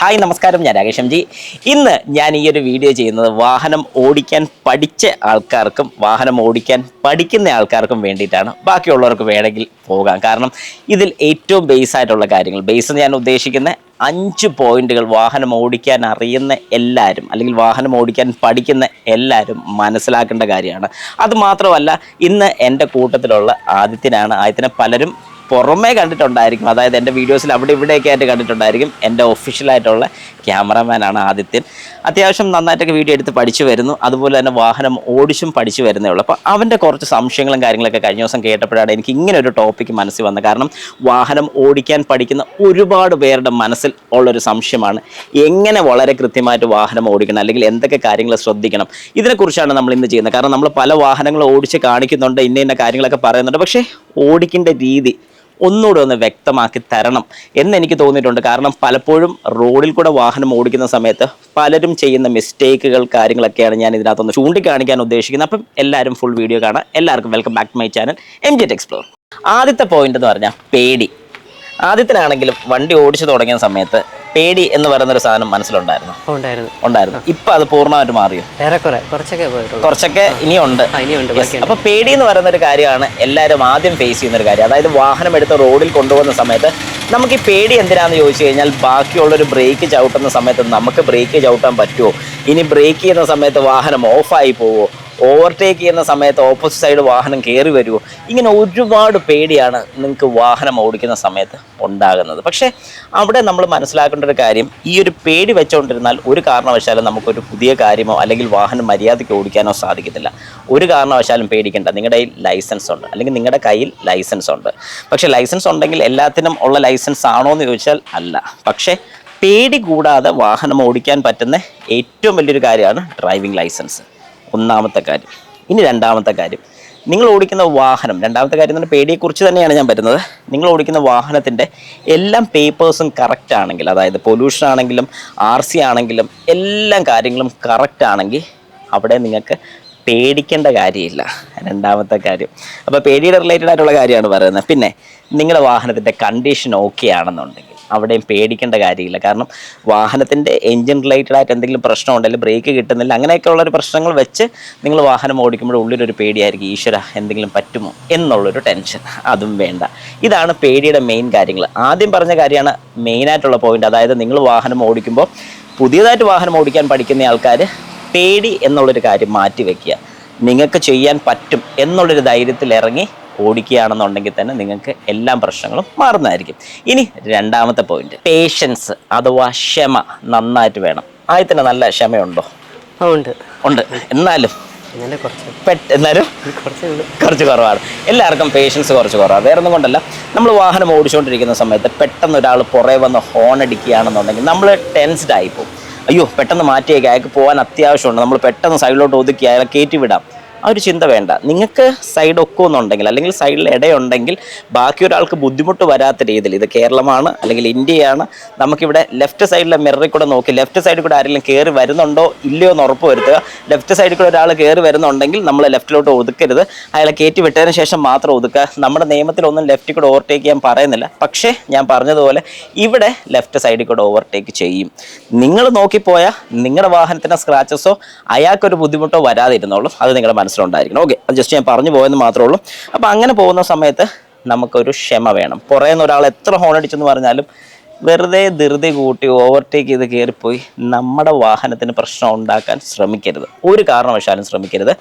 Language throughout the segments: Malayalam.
ഹായ് നമസ്കാരം, ഞാൻ രാകേഷ് എം ജി. ഇന്ന് ഞാൻ ഈ ഒരു വീഡിയോ ചെയ്യുന്നത് വാഹനം ഓടിക്കാൻ പഠിച്ച ആൾക്കാർക്കും വാഹനം ഓടിക്കാൻ പഠിക്കുന്ന ആൾക്കാർക്കും വേണ്ടിയിട്ടാണ്. ബാക്കിയുള്ളവർക്ക് വേണമെങ്കിൽ പോകാം. കാരണം ഇതിൽ ഏറ്റവും ബേസ് ആയിട്ടുള്ള കാര്യങ്ങൾ, ബേസ് ഞാൻ ഉദ്ദേശിക്കുന്ന 5 പോയിന്റുകൾ വാഹനം ഓടിക്കാൻ അറിയുന്ന എല്ലാവരും അല്ലെങ്കിൽ വാഹനം ഓടിക്കാൻ പഠിക്കുന്ന എല്ലാവരും മനസ്സിലാക്കേണ്ട കാര്യമാണ്. അതുമാത്രമല്ല, ഇന്ന് എൻ്റെ കൂട്ടത്തിലുള്ള ആദിത്യനെ പലരും പുറമേ കണ്ടിട്ടുണ്ടായിരിക്കും. അതായത് എൻ്റെ വീഡിയോസിൽ അവിടെ ഇവിടെയൊക്കെ ആയിട്ട് കണ്ടിട്ടുണ്ടായിരിക്കും. എൻ്റെ ഒഫീഷ്യലായിട്ടുള്ള ക്യാമറമാനാണ് ആദിത്യൻ. അത്യാവശ്യം നന്നായിട്ടൊക്കെ വീഡിയോ എടുത്ത് പഠിച്ചു വരുന്നു. അതുപോലെ തന്നെ വാഹനം ഓടിച്ചും പഠിച്ചു വരുന്നേ ഉള്ളൂ. അപ്പോൾ അവൻ്റെ കുറച്ച് സംശയങ്ങളും കാര്യങ്ങളൊക്കെ കഴിഞ്ഞ ദിവസം കേട്ടപ്പോഴാണ് എനിക്ക് ഇങ്ങനെ ഒരു ടോപ്പിക്ക് മനസ്സിൽ വന്നത്. കാരണം വാഹനം ഓടിക്കാൻ പഠിക്കുന്ന ഒരുപാട് പേരുടെ മനസ്സിൽ ഉള്ളൊരു സംശയമാണ്, എങ്ങനെ വളരെ കൃത്യമായിട്ട് വാഹനം ഓടിക്കണം, അല്ലെങ്കിൽ എന്തൊക്കെ കാര്യങ്ങൾ ശ്രദ്ധിക്കണം. ഇതിനെക്കുറിച്ചാണ് നമ്മൾ ഇന്ന് ചെയ്യുന്നത്. കാരണം നമ്മൾ പല വാഹനങ്ങൾ ഓടിച്ച് കാണിക്കുന്നുണ്ട്, ഇന്ന കാര്യങ്ങളൊക്കെ പറയുന്നുണ്ട്. പക്ഷേ ഓടിക്കേണ്ട രീതി ഒന്നുകൂടെ ഒന്ന് വ്യക്തമാക്കി തരണം എന്ന് എനിക്ക് തോന്നിയിട്ടുണ്ട്. കാരണം പലപ്പോഴും റോഡിൽ കൂടെ വാഹനം ഓടിക്കുന്ന സമയത്ത് പലരും ചെയ്യുന്ന മിസ്റ്റേക്കുകൾ കാര്യങ്ങളൊക്കെയാണ് ഞാൻ ഇതിനകത്തൊന്ന് ചൂണ്ടിക്കാണിക്കാൻ ഉദ്ദേശിക്കുന്നത്. അപ്പം എല്ലാവരും ഫുൾ വീഡിയോ കാണാം. എല്ലാവർക്കും welcome back to my channel MJ Tech Explore. ആദ്യത്തെ പോയിന്റ് എന്ന് പറഞ്ഞാൽ പേടി. ആദ്യത്തിനാണെങ്കിലും വണ്ടി ഓടിച്ചു തുടങ്ങിയ സമയത്ത് പേടി എന്ന് പറയുന്നൊരു സാധനം മനസ്സിലുണ്ടായിരുന്നു. ഇപ്പൊ അത് പൂർണ്ണമായിട്ട് മാറിയോ? കുറച്ചൊക്കെ ഇനിയുണ്ട്. അപ്പൊ പേടി എന്ന് പറയുന്ന ഒരു കാര്യമാണ് എല്ലാവരും ആദ്യം ഫേസ് ചെയ്യുന്ന ഒരു കാര്യം. അതായത് വാഹനം എടുത്ത് റോഡിൽ കൊണ്ടുപോകുന്ന സമയത്ത് നമുക്ക് ഈ പേടി എന്തിനാന്ന് ചോദിച്ചു കഴിഞ്ഞാൽ, ബാക്കിയുള്ളൊരു ബ്രേക്ക് ചവിട്ടുന്ന സമയത്ത് നമുക്ക് ബ്രേക്ക് ചവിട്ടാൻ പറ്റുമോ, ഇനി ബ്രേക്ക് ചെയ്യുന്ന സമയത്ത് വാഹനം ഓഫായി പോവോ, ഓവർടേക്ക് ചെയ്യുന്ന സമയത്ത് ഓപ്പോസിറ്റ് സൈഡ് വാഹനം കയറി വരുമോ, ഇങ്ങനെ ഒരുപാട് പേടിയാണ് നിങ്ങൾക്ക് വാഹനം ഓടിക്കുന്ന സമയത്ത് ഉണ്ടാകുന്നത്. പക്ഷേ അവിടെ നമ്മൾ മനസ്സിലാക്കേണ്ട ഒരു കാര്യം, ഈ ഒരു പേടി വെച്ചുകൊണ്ടിരുന്നാൽ ഒരു കാരണവശാലും നമുക്കൊരു പുതിയ കാര്യമോ അല്ലെങ്കിൽ വാഹനം മര്യാദയ്ക്ക് ഓടിക്കാനോ സാധിക്കത്തില്ല. ഒരു കാരണവശാലും പേടിക്കേണ്ട. നിങ്ങളുടെ കയ്യിൽ ലൈസൻസ് ഉണ്ട്, അല്ലെങ്കിൽ നിങ്ങളുടെ കയ്യിൽ ലൈസൻസ് ഉണ്ട്. പക്ഷേ ലൈസൻസ് ഉണ്ടെങ്കിൽ എല്ലാത്തിനും ഉള്ള ലൈസൻസ് ആണോ എന്ന് ചോദിച്ചാൽ അല്ല. പക്ഷേ പേടി കൂടാതെ വാഹനം ഓടിക്കാൻ പറ്റുന്ന ഏറ്റവും വലിയൊരു കാര്യമാണ് ഡ്രൈവിംഗ് ലൈസൻസ്. ഒന്നാമത്തെ കാര്യം. ഇനി രണ്ടാമത്തെ കാര്യം, നിങ്ങൾ ഓടിക്കുന്ന വാഹനം, രണ്ടാമത്തെ കാര്യം എന്ന് പറഞ്ഞാൽ പേടിയെക്കുറിച്ച് തന്നെയാണ് ഞാൻ വരുന്നത്. നിങ്ങൾ ഓടിക്കുന്ന വാഹനത്തിൻ്റെ എല്ലാം പേപ്പേഴ്സും കറക്റ്റ് ആണെങ്കിൽ, അതായത് പൊല്യൂഷൻ ആണെങ്കിലും RC ആണെങ്കിലും എല്ലാം കാര്യങ്ങളും കറക്റ്റ് ആണെങ്കിൽ അവിടെ നിങ്ങൾക്ക് പേടിക്കേണ്ട കാര്യമില്ല. രണ്ടാമത്തെ കാര്യം. അപ്പോൾ പേടിയുടെ റിലേറ്റഡ് ആയിട്ടുള്ള കാര്യമാണ് പറയുന്നത്. പിന്നെ നിങ്ങളുടെ വാഹനത്തിൻ്റെ കണ്ടീഷൻ ഓക്കെ ആണെന്നുണ്ടെങ്കിൽ അവിടെയും പേടിക്കേണ്ട കാര്യമില്ല. കാരണം വാഹനത്തിൻ്റെ എൻജിൻ റിലേറ്റഡ് ആയിട്ട് എന്തെങ്കിലും പ്രശ്നം ഉണ്ടെങ്കിൽ, ബ്രേക്ക് കിട്ടുന്നില്ല, അങ്ങനെയൊക്കെ ഉള്ളൊരു പ്രശ്നങ്ങൾ വെച്ച് നിങ്ങൾ വാഹനം ഓടിക്കുമ്പോൾ ഉള്ളിലൊരു പേടിയായിരിക്കും, ഈശ്വര എന്തെങ്കിലും പറ്റുമോ എന്നുള്ളൊരു ടെൻഷൻ. അതും വേണ്ട. ഇതാണ് പേടിയുടെ മെയിൻ കാര്യങ്ങൾ. ആദ്യം പറഞ്ഞ കാര്യമാണ് മെയിനായിട്ടുള്ള പോയിന്റ്. അതായത് നിങ്ങൾ വാഹനം ഓടിക്കുമ്പോൾ, പുതിയതായിട്ട് വാഹനം ഓടിക്കാൻ പഠിക്കുന്ന ആൾക്കാർ പേടി എന്നുള്ളൊരു കാര്യം മാറ്റി വയ്ക്കുക. നിങ്ങൾക്ക് ചെയ്യാൻ പറ്റും എന്നുള്ളൊരു ധൈര്യത്തിൽ ഇറങ്ങി ഓടിക്കുകയാണെന്നുണ്ടെങ്കിൽ തന്നെ നിങ്ങൾക്ക് എല്ലാ പ്രശ്നങ്ങളും മാറുന്നതായിരിക്കും. ഇനി രണ്ടാമത്തെ പോയിന്റ്, പേഷ്യൻസ് അഥവാ ക്ഷമ നന്നായിട്ട് വേണം. ആദ്യത്തിന് നല്ല ക്ഷമയുണ്ടോ? ഉണ്ട്. എന്നാലും കുറച്ച് കുറവാണ്. എല്ലാവർക്കും പേഷ്യൻസ് കുറച്ച് കുറവാണ്. വേറെ ഒന്നും കൊണ്ടല്ല, നമ്മൾ വാഹനം ഓടിച്ചുകൊണ്ടിരിക്കുന്ന സമയത്ത് പെട്ടെന്ന് ഒരാൾ പുറകെ വന്ന് ഹോൺ അടിക്കുകയാണെന്നുണ്ടെങ്കിൽ നമ്മൾ ടെൻസ്ഡ് ആയിപ്പോവും. അയ്യോ പെട്ടെന്ന് മാറ്റിയേക്ക്, അയാൾക്ക് പോകാൻ അത്യാവശ്യമുണ്ട്, നമ്മൾ പെട്ടെന്ന് സൈഡിലോട്ട് ഒതുക്കി അയാളെ കയറ്റി വിടാം. ആ ഒരു ചിന്ത വേണ്ട. നിങ്ങൾക്ക് സൈഡ് ഒക്കുമെന്നുണ്ടെങ്കിൽ, അല്ലെങ്കിൽ സൈഡിൽ ഇടയുണ്ടെങ്കിൽ, ബാക്കി ഒരാൾക്ക് ബുദ്ധിമുട്ട് വരാത്ത രീതിയിൽ, ഇത് കേരളമാണ് അല്ലെങ്കിൽ ഇന്ത്യയാണ്, നമുക്കിവിടെ ലെഫ്റ്റ് സൈഡിലെ മിററിൽ കൂടെ നോക്കി ലെഫ്റ്റ് സൈഡിൽ കൂടെ ആരെങ്കിലും കയറി വരുന്നുണ്ടോ ഇല്ലയോ എന്ന് ഉറപ്പ് വരുത്തുക. ലെഫ്റ്റ് സൈഡിൽ കൂടെ ഒരാൾ കയറി വരുന്നുണ്ടെങ്കിൽ നമ്മൾ ലെഫ്റ്റിലോട്ട് ഒതുക്കരുത്, അയാളെ കയറ്റി വിട്ടതിന് ശേഷം മാത്രം ഒതുക്കുക. നമ്മുടെ നിയമത്തിലൊന്നും ലെഫ്റ്റിൽ കൂടെ ഓവർടേക്ക് ചെയ്യാൻ പറയുന്നില്ല. പക്ഷേ ഞാൻ പറഞ്ഞതുപോലെ ഇവിടെ ലെഫ്റ്റ് സൈഡിൽ കൂടെ ഓവർടേക്ക് ചെയ്യും. നിങ്ങൾ നോക്കിപ്പോയാൽ നിങ്ങളുടെ വാഹനത്തിന് സ്ക്രാച്ചസോ അയാൾക്കൊരു ബുദ്ധിമുട്ടോ വരാതിരുന്നോളും. അത് നിങ്ങളുടെ മനസ്സിലുണ്ടായിരിക്കണം. ഓക്കെ, അത് ജസ്റ്റ് ഞാൻ പറഞ്ഞു പോയെന്ന് മാത്രമേ ഉള്ളൂ. അപ്പോൾ അങ്ങനെ പോകുന്ന സമയത്ത് നമുക്കൊരു ക്ഷമ വേണം. പുറയുന്ന ഒരാൾ എത്ര ഹോൺ അടിച്ചെന്ന് പറഞ്ഞാലും വെറുതെ ധൃതി കൂട്ടി ഓവർടേക്ക് ചെയ്ത് കയറിപ്പോയി നമ്മുടെ വാഹനത്തിന് പ്രശ്നം ഉണ്ടാക്കാൻ ശ്രമിക്കരുത്. ഒരു കാരണവശാലും ശ്രമിക്കരുത്.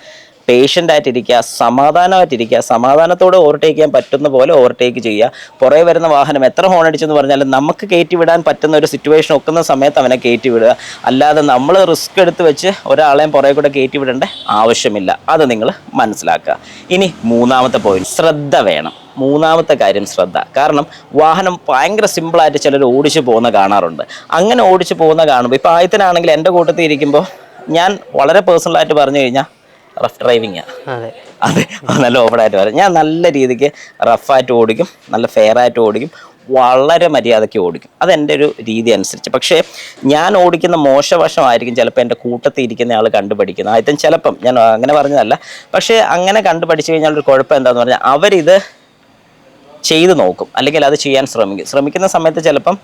പേഷ്യൻ്റായിട്ടിരിക്കുക, സമാധാനമായിട്ടിരിക്കുക, സമാധാനത്തോടെ ഓവർടേക്ക് ചെയ്യാൻ പറ്റുന്ന പോലെ ഓവർടേക്ക് ചെയ്യുക. പുറകെ വരുന്ന വാഹനം എത്ര ഹോൺ അടിച്ചെന്ന് പറഞ്ഞാലും നമുക്ക് കയറ്റി വിടാൻ പറ്റുന്ന ഒരു സിറ്റുവേഷൻ ഒക്കുന്ന സമയത്ത് അവനെ കയറ്റി വിടുക. അല്ലാതെ നമ്മൾ റിസ്ക് എടുത്ത് വെച്ച് ഒരാളെയും പുറകെ കൂടെ കയറ്റി വിടേണ്ട ആവശ്യമില്ല. അത് നിങ്ങൾ മനസ്സിലാക്കുക. ഇനി മൂന്നാമത്തെ പോയിന്റ്, ശ്രദ്ധ വേണം. മൂന്നാമത്തെ കാര്യം ശ്രദ്ധ. കാരണം വാഹനം ഭയങ്കര സിമ്പിളായിട്ട് ചിലർ ഓടിച്ചു പോകുന്ന കാണാറുണ്ട്. അങ്ങനെ ഓടിച്ചു പോകുന്ന കാണുമ്പോൾ, ഇപ്പോൾ ആദ്യത്തിനാണെങ്കിൽ എൻ്റെ കൂട്ടത്തിൽ ഇരിക്കുമ്പോൾ ഞാൻ വളരെ പേഴ്സണലായിട്ട് പറഞ്ഞു കഴിഞ്ഞാൽ റഫ് ഡ്രൈവിങ്. അതെ, നല്ല ഓപ്പണായിട്ട് പറയും. ഞാൻ നല്ല രീതിക്ക് റഫായിട്ട് ഓടിക്കും, നല്ല ഫെയറായിട്ട് ഓടിക്കും, വളരെ മര്യാദയ്ക്ക് ഓടിക്കും. അതെൻ്റെ ഒരു രീതി അനുസരിച്ച്. പക്ഷേ ഞാൻ ഓടിക്കുന്ന മോശവശമായിരിക്കും ചിലപ്പോൾ എൻ്റെ കൂട്ടത്തിൽ ഇരിക്കുന്ന ആൾ കണ്ടുപഠിക്കുന്നത്. ആദ്യം ചിലപ്പം, ഞാൻ അങ്ങനെ പറഞ്ഞതല്ല, പക്ഷേ അങ്ങനെ കണ്ടുപഠിച്ചു കഴിഞ്ഞാൽ ഒരു കുഴപ്പം എന്താണെന്ന് പറഞ്ഞാൽ അവരിത് ചെയ്ത് നോക്കും, അല്ലെങ്കിൽ അത് ചെയ്യാൻ ശ്രമിക്കുന്ന സമയത്ത് ചിലപ്പം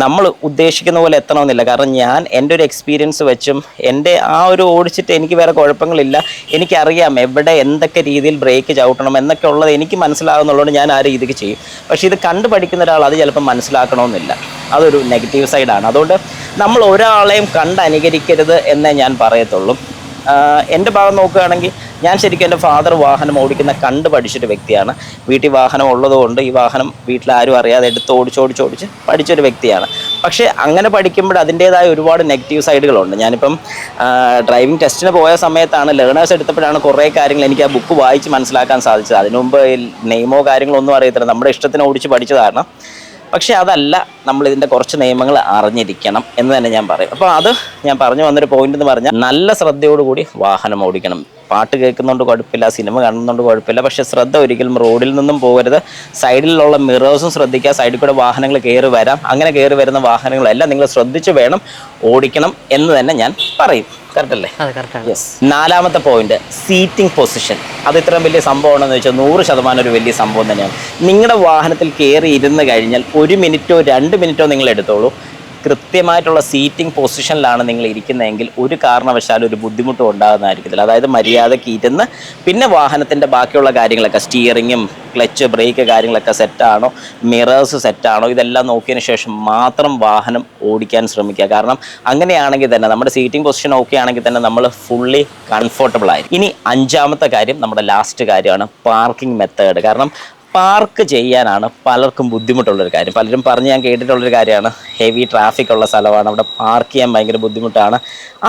നമ്മൾ ഉദ്ദേശിക്കുന്ന പോലെ എത്തണമെന്നില്ല. കാരണം ഞാൻ എൻ്റെ ഒരു എക്സ്പീരിയൻസ് വെച്ചും എൻ്റെ ആ ഒരു ഓടിച്ചിട്ട് എനിക്ക് വേറെ കുഴപ്പങ്ങളില്ല, എനിക്കറിയാം എവിടെ എന്തൊക്കെ രീതിയിൽ ബ്രേക്ക് ചവിട്ടണം എന്നൊക്കെ ഉള്ളത് എനിക്ക് മനസ്സിലാകുന്നുള്ളതുകൊണ്ട് ഞാൻ ആ രീതിക്ക് ചെയ്യും. പക്ഷേ ഇത് കണ്ടു പഠിക്കുന്ന ഒരാൾ അത് ചിലപ്പോൾ മനസ്സിലാക്കണമെന്നില്ല, അതൊരു നെഗറ്റീവ് സൈഡാണ്. അതുകൊണ്ട് നമ്മൾ ഒരാളെയും കണ്ട് അനുകരിക്കരുത് എന്നേ ഞാൻ പറയത്തുള്ളൂ. എൻ്റെ ഭാഗം നോക്കുകയാണെങ്കിൽ ഞാൻ ശരിക്കും എൻ്റെ ഫാദർ വാഹനം ഓടിക്കുന്ന കണ്ട് പഠിച്ചൊരു വ്യക്തിയാണ്. വീട്ടിൽ വാഹനം ഉള്ളതുകൊണ്ട് ഈ വാഹനം വീട്ടിലാരും അറിയാതെ എടുത്ത് ഓടിച്ച് പഠിച്ചൊരു വ്യക്തിയാണ്. പക്ഷേ അങ്ങനെ പഠിക്കുമ്പോൾ അതിൻ്റേതായ ഒരുപാട് നെഗറ്റീവ് സൈഡുകളുണ്ട്. ഞാനിപ്പം ഡ്രൈവിംഗ് ടെസ്റ്റിന് പോയ സമയത്താണ്, ലേണേഴ്സ് എടുത്തപ്പോഴാണ് കുറേ കാര്യങ്ങൾ എനിക്ക് ആ ബുക്ക് വായിച്ച് മനസ്സിലാക്കാൻ സാധിച്ചത്. അതിനു മുമ്പ് നെയിമോ കാര്യങ്ങളോ ഒന്നും അറിയത്തില്ല, നമ്മുടെ ഇഷ്ടത്തിന് ഓടിച്ച് പഠിച്ചത് കാരണം. പക്ഷേ അതല്ല, നമ്മളിതിൻ്റെ കുറച്ച് നിയമങ്ങൾ അറിഞ്ഞിരിക്കണം എന്ന് തന്നെ ഞാൻ പറയും. അപ്പോൾ അത് ഞാൻ പറഞ്ഞു വന്നൊരു പോയിന്റ് എന്ന് പറഞ്ഞാൽ നല്ല ശ്രദ്ധയോടുകൂടി വാഹനം ഓടിക്കണം. പാട്ട് കേൾക്കുന്നുണ്ട് കുഴപ്പമില്ല, സിനിമ കാണുന്നുണ്ട് കുഴപ്പമില്ല, പക്ഷേ ശ്രദ്ധ ഒരിക്കലും റോഡിൽ നിന്നും പോകരുത്. സൈഡിലുള്ള മിറേഴ്സും ശ്രദ്ധിക്കുക, സൈഡിൽ കൂടെ വാഹനങ്ങൾ കയറി വരാം. അങ്ങനെ കയറി വരുന്ന വാഹനങ്ങളെല്ലാം നിങ്ങൾ ശ്രദ്ധിച്ച് വേണം ഓടിക്കണം എന്ന് തന്നെ ഞാൻ പറയും. കറക്റ്റ് അല്ലേ? യെസ്. 4ാമത്തെ പോയിന്റ്, സീറ്റിംഗ് പൊസിഷൻ. അത് ഇത്രയും വലിയ സംഭവമാണെന്ന് വെച്ചാൽ 100% ഒരു വലിയ സംഭവം തന്നെയാണ്. നിങ്ങളുടെ വാഹനത്തിൽ കയറി ഇരുന്ന് കഴിഞ്ഞാൽ 1 മിനിറ്റോ 2 മിനിറ്റോ നിങ്ങൾ എടുത്തോളൂ. കൃത്യമായിട്ടുള്ള സീറ്റിംഗ് പൊസിഷനിലാണ് നിങ്ങൾ ഇരിക്കുന്നതെങ്കിൽ ഒരു കാരണവശാലും ഒരു ബുദ്ധിമുട്ടും ഉണ്ടാകുന്നതായിരിക്കത്തില്ല. അതായത് മര്യാദയ്ക്ക് ഇരുന്ന് പിന്നെ വാഹനത്തിൻ്റെ ബാക്കിയുള്ള കാര്യങ്ങളൊക്കെ, സ്റ്റിയറിങ്ങും ക്ലച്ച് ബ്രേക്ക് കാര്യങ്ങളൊക്കെ സെറ്റാണോ, മിറേഴ്സ് സെറ്റാണോ, ഇതെല്ലാം നോക്കിയതിന് ശേഷം മാത്രം വാഹനം ഓടിക്കാൻ ശ്രമിക്കുക. കാരണം അങ്ങനെയാണെങ്കിൽ തന്നെ നമ്മുടെ സീറ്റിംഗ് പൊസിഷൻ ഓക്കെ ആണെങ്കിൽ തന്നെ നമ്മൾ ഫുള്ളി കംഫർട്ടബിൾ ആയിരിക്കും. ഇനി 5ാമത്തെ കാര്യം, നമ്മുടെ ലാസ്റ്റ് കാര്യമാണ് പാർക്കിംഗ് മെത്തേഡ്. കാരണം പാർക്ക് ചെയ്യാനാണ് പലർക്കും ബുദ്ധിമുട്ടുള്ളൊരു കാര്യം. പലരും പറഞ്ഞ് ഞാൻ കേട്ടിട്ടുള്ളൊരു കാര്യമാണ്, ഹെവി ട്രാഫിക് ഉള്ള സ്ഥലമാണ്, അവിടെ പാർക്ക് ചെയ്യാൻ ഭയങ്കര ബുദ്ധിമുട്ടാണ്.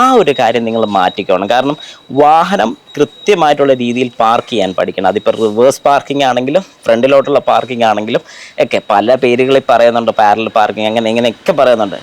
ആ ഒരു കാര്യം നിങ്ങൾ മാറ്റിക്കണം. കാരണം വാഹനം കൃത്യമായിട്ടുള്ള രീതിയിൽ പാർക്ക് ചെയ്യാൻ പഠിക്കണം. അതിപ്പോൾ റിവേഴ്സ് പാർക്കിംഗ് ആണെങ്കിലും ഫ്രണ്ടിലോട്ടുള്ള പാർക്കിംഗ് ആണെങ്കിലും ഒക്കെ പല പേരുകളിൽ പറയുന്നുണ്ട്, പാരലൽ പാർക്കിംഗ്, അങ്ങനെ ഇങ്ങനെയൊക്കെ പറയുന്നുണ്ട്.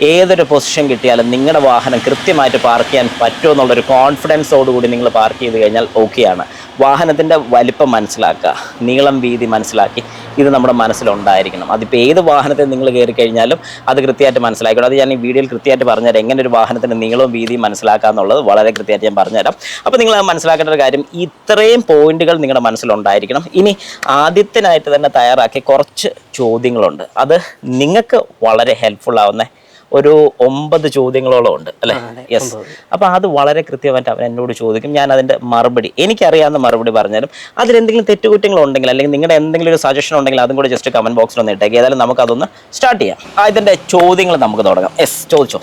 ഏതൊരു പൊസിഷൻ കിട്ടിയാലും നിങ്ങളുടെ വാഹനം കൃത്യമായിട്ട് പാർക്ക് ചെയ്യാൻ പറ്റുമോ എന്നുള്ളൊരു കോൺഫിഡൻസോടുകൂടി നിങ്ങൾ പാർക്ക് ചെയ്ത് കഴിഞ്ഞാൽ ഓക്കെയാണ്. വാഹനത്തിൻ്റെ വലിപ്പം മനസ്സിലാക്കുക, നീളം വീതി മനസ്സിലാക്കി ഇത് നമ്മുടെ മനസ്സിലുണ്ടായിരിക്കണം. അതിപ്പോൾ ഏത് വാഹനത്തിൽ നിങ്ങൾ കയറി കഴിഞ്ഞാലും അത് കൃത്യമായിട്ട് മനസ്സിലാക്കണം. അത് ഞാൻ ഈ വീഡിയോയിൽ കൃത്യമായിട്ട് പറഞ്ഞുതരാം, എങ്ങനെ ഒരു വാഹനത്തിൻ്റെ നീളവും വീതിയും മനസ്സിലാക്കുക എന്നുള്ളത് വളരെ കൃത്യമായിട്ട് ഞാൻ പറഞ്ഞുതരാം. അപ്പോൾ നിങ്ങൾ മനസ്സിലാക്കേണ്ട ഒരു കാര്യം, ഇത്രയും പോയിന്റുകൾ നിങ്ങളുടെ മനസ്സിലുണ്ടായിരിക്കണം. ഇനി ആദ്യത്തിനായിട്ട് തന്നെ തയ്യാറാക്കിയ കുറച്ച് ചോദ്യങ്ങളുണ്ട്, അത് നിങ്ങൾക്ക് വളരെ ഹെൽപ്ഫുൾ ആവുന്ന ഒരു 9 ചോദ്യങ്ങളോളം ഉണ്ട് അല്ലേ? യെസ്. അപ്പോൾ അത് വളരെ കൃത്യമായിട്ട് അവൻ എന്നോട് ചോദിക്കും, ഞാൻ അതിൻ്റെ മറുപടി, എനിക്കറിയാവുന്ന മറുപടി പറഞ്ഞാലും അതിലെന്തെങ്കിലും തെറ്റുകുറ്റങ്ങളുണ്ടെങ്കിൽ അല്ലെങ്കിൽ നിങ്ങളുടെ എന്തെങ്കിലും ഒരു സജഷൻ ഉണ്ടെങ്കിൽ അതും കൂടെ ജസ്റ്റ് കമൻറ്റ് ബോക്സിൽ ഒന്ന് ഇട്ടേക്ക്. ഏതായാലും നമുക്കതൊന്ന് സ്റ്റാർട്ട് ചെയ്യാം. ഇതിൻ്റെ ചോദ്യങ്ങൾ നമുക്ക് തുടങ്ങാം. യെസ്, ചോദിച്ചോ.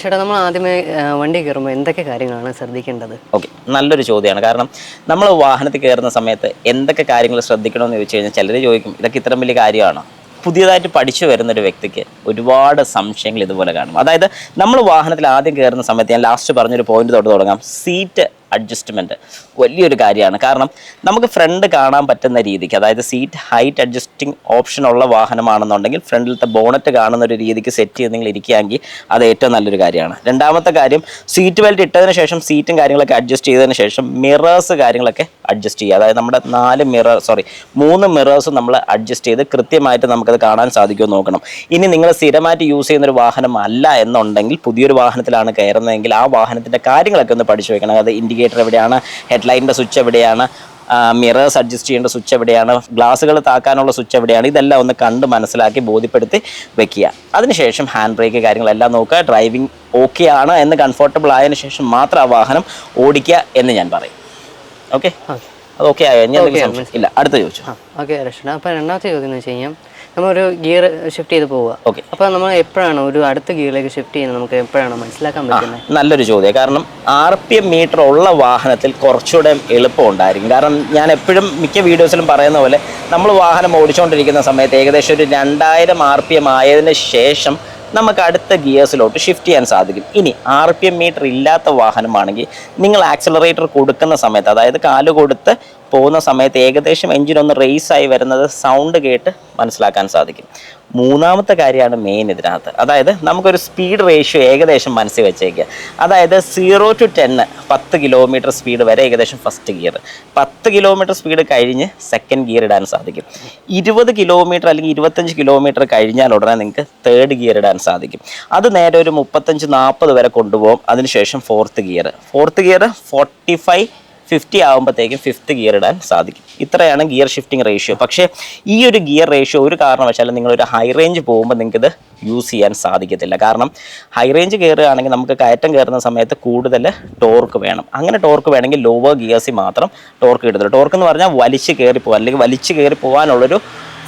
ചേട്ടാ, നമ്മൾ ആദ്യമേ വണ്ടി കയറുമ്പോൾ എന്തൊക്കെ കാര്യങ്ങളാണ് ശ്രദ്ധിക്കേണ്ടത്? ഓക്കെ, നല്ലൊരു ചോദ്യമാണ്. കാരണം നമ്മൾ വാഹനത്തിൽ കയറുന്ന സമയത്ത് എന്തൊക്കെ കാര്യങ്ങൾ ശ്രദ്ധിക്കണമെന്ന് ചോദിച്ചു കഴിഞ്ഞാൽ ചിലർ ചോദിക്കും, ഇതൊക്കെ ഇത്രയും വലിയ കാര്യമാണോ? പുതിയതായിട്ട് പഠിച്ചു വരുന്നൊരു വ്യക്തിക്ക് ഒരുപാട് സംശയങ്ങൾ ഇതുപോലെ കാണും. അതായത് നമ്മൾ വാഹനത്തിൽ ആദ്യം കയറുന്ന സമയത്ത് ഞാൻ ലാസ്റ്റ് പറഞ്ഞൊരു പോയിന്റ് തൊട്ട് തുടങ്ങാം. സീറ്റ് അഡ്ജസ്റ്റ്മെൻറ്റ് വലിയൊരു കാര്യമാണ്. കാരണം നമുക്ക് ഫ്രണ്ട് കാണാൻ പറ്റുന്ന രീതിക്ക്, അതായത് സീറ്റ് ഹൈറ്റ് അഡ്ജസ്റ്റിംഗ് ഓപ്ഷൻ ഉള്ള വാഹനമാണെന്നുണ്ടെങ്കിൽ ഫ്രണ്ടിലത്തെ ബോണറ്റ് കാണുന്ന ഒരു രീതിക്ക് സെറ്റ് ചെയ്ത് നിങ്ങൾ ഇരിക്കുകയാണെങ്കിൽ അത് ഏറ്റവും നല്ലൊരു കാര്യമാണ്. 2ാമത്തെ കാര്യം, സീറ്റ് ബെൽറ്റ് ഇട്ടതിന് ശേഷം സീറ്റും കാര്യങ്ങളൊക്കെ അഡ്ജസ്റ്റ് ചെയ്തതിന് ശേഷം മിറേഴ്സ് കാര്യങ്ങളൊക്കെ അഡ്ജസ്റ്റ് ചെയ്യുക. അതായത് നമ്മുടെ 3 മിറേഴ്സ് നമ്മൾ അഡ്ജസ്റ്റ് ചെയ്ത് കൃത്യമായിട്ട് നമുക്കത് കാണാൻ സാധിക്കുമെന്ന് നോക്കണം. ഇനി നിങ്ങൾ സ്ഥിരമായിട്ട് യൂസ് ചെയ്യുന്നൊരു വാഹനം അല്ല എന്നുണ്ടെങ്കിൽ, പുതിയൊരു വാഹനത്തിലാണ് കയറുന്നതെങ്കിൽ ആ വാഹനത്തിൻ്റെ കാര്യങ്ങളൊക്കെ ഒന്ന് പഠിച്ചു വെക്കണം. അത് ഇൻഡിക്കേറ്റർ എവിടെയാണ്, ഹെഡ്ലൈറ്റിൻ്റെ സ്വിച്ച് എവിടെയാണ്, മിറേഴ്സ് അഡ്ജസ്റ്റ് ചെയ്യേണ്ട സ്വിച്ച് എവിടെയാണ്, ഗ്ലാസുകൾ താക്കാനുള്ള സ്വിച്ച് എവിടെയാണ്, ഇതെല്ലാം ഒന്ന് കണ്ട് മനസ്സിലാക്കി ബോധ്യപ്പെടുത്തി വെക്കുക. അതിനുശേഷം ഹാൻഡ് ബ്രേക്ക് കാര്യങ്ങളെല്ലാം നോക്കുക. ഡ്രൈവിംഗ് ഓക്കെ ആണ് എന്ന് കംഫർട്ടബിൾ ആയതിനു ശേഷം മാത്രം ആ വാഹനം ഓടിക്കുക എന്ന് ഞാൻ പറയും. ഓക്കെ, അത് ഓക്കെ ആയോ? ഇല്ല, അടുത്ത ചോദിച്ചു. ഓക്കെ രക്ഷ. അപ്പോൾ 2ാമത്തെ ചോദ്യം എന്ന് വെച്ച് കഴിഞ്ഞാൽ, നമ്മളൊരു ഗിയർ ഷിഫ്റ്റ് ചെയ്ത് പോവുക. ഓക്കെ, അപ്പോൾ നമ്മൾ എപ്പോഴാണ് ഒരു അടുത്ത ഗിയറിലേക്ക് ഷിഫ്റ്റ് ചെയ്യുന്നത്, നമുക്ക് എപ്പോഴാണ് മനസ്സിലാക്കാൻ പറ്റുന്നത്? നല്ലൊരു ചോദ്യം. കാരണം RPM മീറ്റർ ഉള്ള വാഹനത്തിൽ കുറച്ചുകൂടെ എളുപ്പം ഉണ്ടായിരിക്കും. കാരണം ഞാൻ എപ്പോഴും മിക്ക വീഡിയോസിലും പറയുന്ന പോലെ നമ്മൾ വാഹനം ഓടിച്ചുകൊണ്ടിരിക്കുന്ന സമയത്ത് ഏകദേശം ഒരു 2000 RPM ആയതിനു ശേഷം നമുക്ക് അടുത്ത ഗിയേഴ്സിലോട്ട് ഷിഫ്റ്റ് ചെയ്യാൻ സാധിക്കും. ഇനി RPM മീറ്റർ ഇല്ലാത്ത വാഹനമാണെങ്കിൽ നിങ്ങൾ ആക്സിലറേറ്റർ കൊടുക്കുന്ന സമയത്ത്, അതായത് കാല് കൊടുത്ത് പോകുന്ന സമയത്ത് ഏകദേശം എഞ്ചിനൊന്ന് റേസായി വരുന്നത് സൗണ്ട് കേട്ട് മനസ്സിലാക്കാൻ സാധിക്കും. 3ാമത്തെ കാര്യമാണ് മെയിൻ ഇതിനകത്ത്. അതായത് നമുക്കൊരു സ്പീഡ് റേഷ്യോ ഏകദേശം മനസ്സിൽ വെച്ചേക്കുക. അതായത് 0 to 10, 10 കിലോമീറ്റർ സ്പീഡ് വരെ ഏകദേശം ഫസ്റ്റ് ഗിയർ, 10 കിലോമീറ്റർ സ്പീഡ് കഴിഞ്ഞ് സെക്കൻഡ് ഗിയർ ഇടാൻ സാധിക്കും. 20 കിലോമീറ്റർ അല്ലെങ്കിൽ 25 കിലോമീറ്റർ കഴിഞ്ഞാൽ ഉടനെ നിങ്ങൾക്ക് തേർഡ് ഗിയർ ഇടാൻ സാധിക്കും. അത് നേരെ ഒരു 35-40 വരെ കൊണ്ടുപോകും. അതിനുശേഷം ഫോർത്ത് ഗിയർ 45 50 ആകുമ്പോഴത്തേക്കും 5th ഗിയർ ഇടാൻ സാധിക്കും. ഇത്രയാണ് ഗിയർ ഷിഫ്റ്റിംഗ് റേഷ്യോ. പക്ഷേ ഈ ഒരു ഗിയർ റേഷ്യോ ഒരു കാരണവശാലും നിങ്ങളൊരു ഹൈ റേഞ്ച് പോകുമ്പോൾ നിങ്ങൾക്കിത് യൂസ് ചെയ്യാൻ സാധിക്കത്തില്ല. കാരണം ഹൈ റേഞ്ച് കയറുകയാണെങ്കിൽ നമുക്ക് കയറ്റം കയറുന്ന സമയത്ത് കൂടുതൽ ടോർക്ക് വേണം. അങ്ങനെ ടോർക്ക് വേണമെങ്കിൽ ലോവർ ഗിയേഴ്സിൽ മാത്രം ടോർക്ക് കിട്ടത്തില്ല. ടോർക്ക് എന്ന് പറഞ്ഞാൽ വലിച്ച് കയറി പോകാൻ അല്ലെങ്കിൽ വലിച്ച് കയറി പോകാനുള്ളൊരു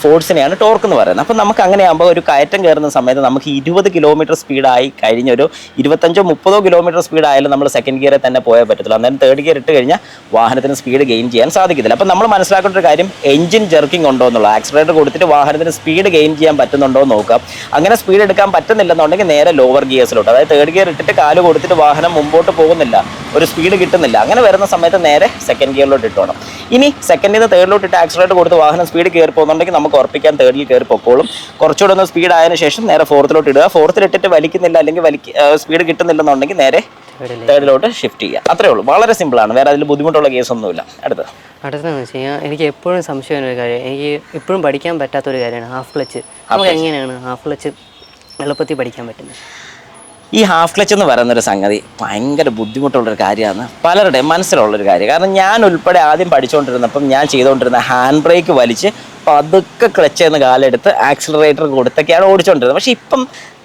ഫോഴ്സിനെയാണ് ടോർക്ക് എന്ന് പറയുന്നത്. അപ്പോൾ നമുക്ക് അങ്ങനെയാകുമ്പോൾ ഒരു കയറ്റം കയറുന്ന സമയത്ത് നമുക്ക് 20 കിലോമീറ്റർ സ്പീഡായി കഴിഞ്ഞൊരു 25-30 കിലോമീറ്റർ സ്പീഡായാലും നമ്മൾ സെക്കൻഡ് ഗിയറിൽ തന്നെ പോയാൽ പറ്റത്തില്ല. അന്നേരം തേർഡ് ഗിയർ ഇട്ട് കഴിഞ്ഞാൽ വാഹനത്തിന് സ്പീഡ് ഗെയിൻ ചെയ്യാൻ സാധിക്കത്തില്ല. അപ്പോൾ നമ്മൾ മനസ്സിലാക്കേണ്ട ഒരു കാര്യം എഞ്ചിൻ ജെർക്കിംഗ് ഉണ്ടോ എന്നുള്ളത്. ആക്സിലറേറ്റർ കൊടുത്തിട്ട് വാഹനത്തിന് സ്പീഡ് ഗെയിൻ ചെയ്യാൻ പറ്റുന്നുണ്ടോ എന്ന് നോക്കാം. അങ്ങനെ സ്പീഡ് എടുക്കാൻ പറ്റുന്നില്ലെന്നുണ്ടെങ്കിൽ നേരെ ലോവർ ഗിയേഴ്സിലോട്ട്, അതായത് തേർഡ് ഗിയർ ഇട്ടിട്ട് കാല് കൊടുത്തിട്ട് വാഹനം മുമ്പോട്ട് പോകുന്നില്ല, ഒരു സ്പീഡ് കിട്ടുന്നില്ല. അങ്ങനെ വരുന്ന സമയത്ത് നേരെ സെക്കൻഡ് ഗിയറിലോട്ട് ഇട്ടോണം. ഇനി സെക്കൻഡിൽ നിന്ന് തേർഡിലോട്ട് ഇട്ട് ആക്സിലറേറ്റർ കൊടുത്ത് വാഹനം സ്പീഡ് കയറി പോകുന്നുണ്ടെങ്കിൽ നമുക്ക് ഉറപ്പിക്കാൻ തേർഡിൽ കയറി പൊക്കോളും. കുറച്ചുകൂടെ ഒന്ന് സ്പീഡ് ആയതിനു ശേഷം നേരെ ഫോർത്തിലോട്ട് ഇടുക. ഫോർത്തിൽ ഇട്ടിട്ട് വലിക്കുന്നില്ല അല്ലെങ്കിൽ സ്പീഡ് കിട്ടുന്നില്ലെന്നുണ്ടെങ്കിൽ നേരെ തേർഡിലോട്ട് ഷിഫ്റ്റ് ചെയ്യുക. അത്രേ ഉള്ളൂ. വളരെ സിമ്പിളാണ്. വേറെ അതിൽ ബുദ്ധിമുട്ടുള്ള കേസൊന്നുമില്ല. അടുത്തതെന്ന് വെച്ച് കഴിഞ്ഞാൽ എനിക്ക് എപ്പോഴും സംശയമായ ഒരു കാര്യം, എനിക്ക് ഇപ്പോഴും പഠിക്കാൻ പറ്റാത്തൊരു കാര്യമാണ് ഹാഫ് ക്ലച്ച്. നമുക്ക് എങ്ങനെയാണ് ഹാഫ് ക്ലച്ച് എളുപ്പത്തിൽ പഠിക്കാൻ പറ്റുന്നത്? ഈ ഹാഫ് ക്ലച്ച് എന്ന് പറയുന്നൊരു സംഗതി ഭയങ്കര ബുദ്ധിമുട്ടുള്ളൊരു കാര്യമാണ് പലരുടെയും മനസ്സിലുള്ളൊരു കാര്യം. കാരണം ഞാൻ ഉൾപ്പെടെ ആദ്യം പഠിച്ചുകൊണ്ടിരുന്നപ്പം ഞാൻ ചെയ്തുകൊണ്ടിരുന്ന ഹാൻഡ് ബ്രേക്ക് വലിച്ച് പതുക്കെ ക്ലച്ച് എന്ന് കാലെടുത്ത് ആക്സിലറേറ്റർ കൊടുത്തൊക്കെയാണ് ഓടിച്ചുകൊണ്ടിരുന്നത്. പക്ഷേ ഇപ്പം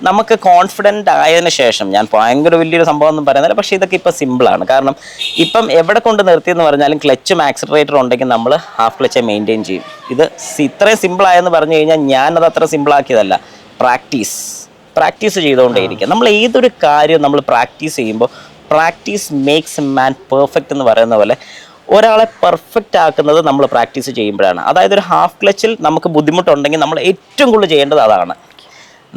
നമുക്ക് കോൺഫിഡൻ്റ് ആയതിനു ശേഷം, ഞാൻ ഭയങ്കര വലിയൊരു സംഭവം ഒന്നും പറയുന്നില്ല, പക്ഷേ ഇതൊക്കെ ഇപ്പോൾ സിമ്പിളാണ്. കാരണം ഇപ്പം എവിടെ കൊണ്ട് നിർത്തിയെന്ന് പറഞ്ഞാലും ക്ലച്ചും ആക്സിലറേറ്ററും ഉണ്ടെങ്കിൽ നമ്മൾ ഹാഫ് ക്ലച്ച് മെയിൻറ്റെയിൻ ചെയ്യും. ഇത് ഇത്രയും സിമ്പിളായെന്ന് പറഞ്ഞു കഴിഞ്ഞാൽ ഞാനത് അത്ര സിമ്പിളാക്കിയതല്ല. പ്രാക്ടീസ് ചെയ്തുകൊണ്ടേയിരിക്കുക. നമ്മൾ ഏതൊരു കാര്യം നമ്മൾ പ്രാക്ടീസ് ചെയ്യുമ്പോൾ practice makes a man perfect എന്ന് പറയുന്ന പോലെ ഒരാളെ പെർഫെക്റ്റ് ആക്കുന്നത് നമ്മൾ പ്രാക്ടീസ് ചെയ്യുമ്പോഴാണ്. അതായത് ഒരു ഹാഫ് ക്ലച്ചിൽ നമുക്ക് ബുദ്ധിമുട്ടുണ്ടെങ്കിൽ നമ്മൾ ഏറ്റവും കൂടുതൽ ചെയ്യേണ്ടത് അതാണ്.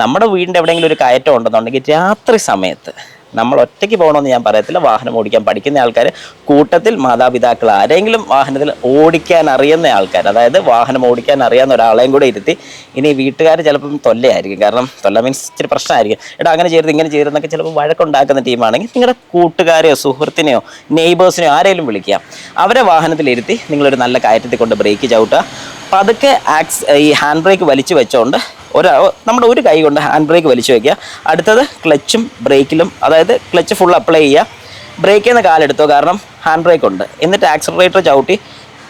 നമ്മുടെ വീടിൻ്റെ എവിടെയെങ്കിലും ഒരു കയറ്റം ഉണ്ടെന്നുണ്ടെങ്കിൽ രാത്രി സമയത്ത് നമ്മൾ ഒറ്റയ്ക്ക് പോകണമെന്ന് ഞാൻ പറയത്തില്ല. വാഹനം ഓടിക്കാൻ പഠിക്കുന്ന ആൾക്കാർ, കൂട്ടത്തിൽ മാതാപിതാക്കൾ ആരെങ്കിലും വാഹനത്തിൽ ഓടിക്കാൻ അറിയുന്ന ആൾക്കാർ, അതായത് വാഹനം ഓടിക്കാൻ അറിയാവുന്ന ഒരാളെയും കൂടെ ഇരുത്തി, ഇനി വീട്ടുകാർ ചിലപ്പം തൊല്ലയായിരിക്കും. കാരണം തൊല്ല മീൻസ് ഇച്ചിരി പ്രശ്നമായിരിക്കും. എടാ അങ്ങനെ ചെയ്യരുത് ഇങ്ങനെ ചെയ്യരുതെന്നൊക്കെ ചിലപ്പോൾ വഴക്കുണ്ടാക്കുന്ന ടീമാണെങ്കിൽ നിങ്ങളുടെ കൂട്ടുകാരെയോ സുഹൃത്തിനെയോ നെയ്ബേഴ്സിനെയോ ആരെങ്കിലും വിളിക്കുക. അവരെ വാഹനത്തിലിരുത്തി നിങ്ങളൊരു നല്ല കയറ്റത്തിൽ കൊണ്ട് ബ്രേക്ക് ചവിട്ടുക. പതുക്കെ ഈ ഹാൻഡ് ബ്രേക്ക് വലിച്ചു വെച്ചുകൊണ്ട് നമ്മുടെ ഒരു കൈ കൊണ്ട് ഹാൻഡ് ബ്രേക്ക് വലിച്ചു വയ്ക്കുക. അടുത്തത് ക്ലച്ചും ബ്രേക്കിലും, അതായത് ക്ലച്ച് ഫുൾ അപ്ലൈ ചെയ്യുക. ബ്രേക്കിൽ നിന്ന് കാലെടുത്തോ, കാരണം ഹാൻഡ് ബ്രേക്ക് ഉണ്ട്. എന്നിട്ട് ആക്സിലറേറ്റർ ചവിട്ടി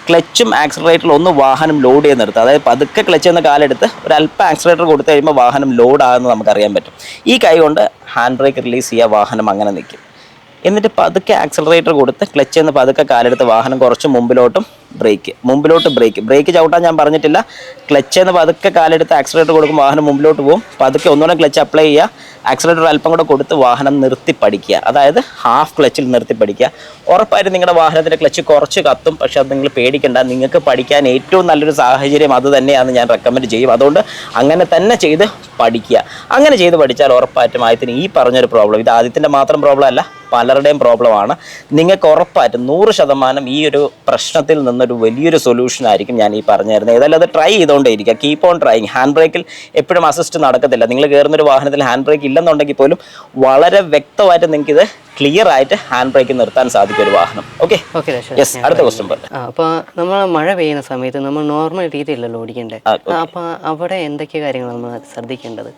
ക്ലച്ചും ആക്സിലറേറ്ററിൽ ഒന്ന് വാഹനം ലോഡ് ചെയ്ത് നിർത്തുക. അതായത് പതുക്കെ ക്ലച്ച് നിന്ന് കാലെടുത്ത് ഒരല്പം ആക്സിലറേറ്റർ കൊടുത്തു കഴിയുമ്പോൾ വാഹനം ലോഡ് ആകുന്നത് നമുക്കറിയാൻ പറ്റും. ഈ കൈ കൊണ്ട് ഹാൻഡ് ബ്രേക്ക് റിലീസ് ചെയ്യുക, വാഹനം അങ്ങനെ നിൽക്കും. എന്നിട്ട് പതുക്കെ ആക്സിലറേറ്റർ കൊടുത്ത് ക്ലച്ച് നിന്ന് പതുക്കെ കാലെടുത്ത് വാഹനം കുറച്ച് മുമ്പിലോട്ട് ബ്രേക്ക് ചവിട്ടാൻ ഞാൻ പറഞ്ഞിട്ടില്ല. ക്ലച്ച് നിന്ന് പതുക്കെ കാലെടുത്ത് ആക്സിലറേറ്റർ കൊടുക്കുമ്പോൾ വാഹനം മുമ്പിലോട്ട് പോകും. പതുക്കെ ഒന്നുകൂടെ ക്ലച്ച് അപ്ലൈ ചെയ്യുക, ആക്സിലറേറ്റർ അല്പം കൂടെ കൊടുത്ത് വാഹനം നിർത്തി പഠിക്കുക. അതായത് ഹാഫ് ക്ലച്ചിൽ നിർത്തി പഠിക്കുക. ഉറപ്പായിട്ടും നിങ്ങളുടെ വാഹനത്തിൻ്റെ ക്ലച്ച് കുറച്ച് കത്തും, പക്ഷെ അത് നിങ്ങൾ പേടിക്കേണ്ട. നിങ്ങൾക്ക് പഠിക്കാൻ ഏറ്റവും നല്ലൊരു സാഹചര്യം അത് തന്നെയാണെന്ന് ഞാൻ റെക്കമെൻഡ് ചെയ്യും. അതുകൊണ്ട് അങ്ങനെ തന്നെ ചെയ്ത് പഠിക്കുക. അങ്ങനെ ചെയ്ത് പഠിച്ചാൽ ഉറപ്പായിട്ടും ആദ്യത്തിന് ഈ പറഞ്ഞൊരു പ്രോബ്ലം, ഇത് ആദ്യത്തിൻ്റെ മാത്രം പ്രോബ്ലം അല്ല, പലരുടെയും പ്രോബ്ലമാണ്. നിങ്ങൾക്ക് ഉറപ്പായിട്ടും 100% ഈ ഒരു പ്രശ്നത്തിൽ നിന്നൊരു വലിയൊരു സൊല്യൂഷൻ ആയിരിക്കും ഞാൻ ഈ പറഞ്ഞു തരുന്നത്. ഏതായാലും അത് ട്രൈ ചെയ്തുകൊണ്ടേ ഇരിക്കുക. Keep on trying. ഹാൻഡ് ബ്രേക്കിൽ എപ്പോഴും അസിസ്റ്റ് നടക്കത്തില്ല. നിങ്ങൾ കയറുന്നൊരു വാഹനത്തിൽ ഹാൻഡ് ബ്രേക്ക് ഇല്ലെന്നുണ്ടെങ്കിൽ പോലും വളരെ വ്യക്തമായിട്ട് നിങ്ങൾക്ക് ഇത് ക്ലിയർ ആയിട്ട് ഹാൻഡ് ബ്രേക്ക് നിർത്താൻ സാധിക്കും ഒരു വാഹനം. ഓക്കെ, അടുത്ത ക്വസ്റ്റ്യൻ പറഞ്ഞു. അപ്പോൾ നമ്മൾ മഴ പെയ്യുന്ന സമയത്ത് നമ്മൾ നോർമൽ രീതിയിലല്ലോ ഓടിക്കേണ്ടത്. അപ്പോൾ അവിടെ എന്തൊക്കെ കാര്യങ്ങൾ നമ്മൾ ശ്രദ്ധിക്കേണ്ടത്?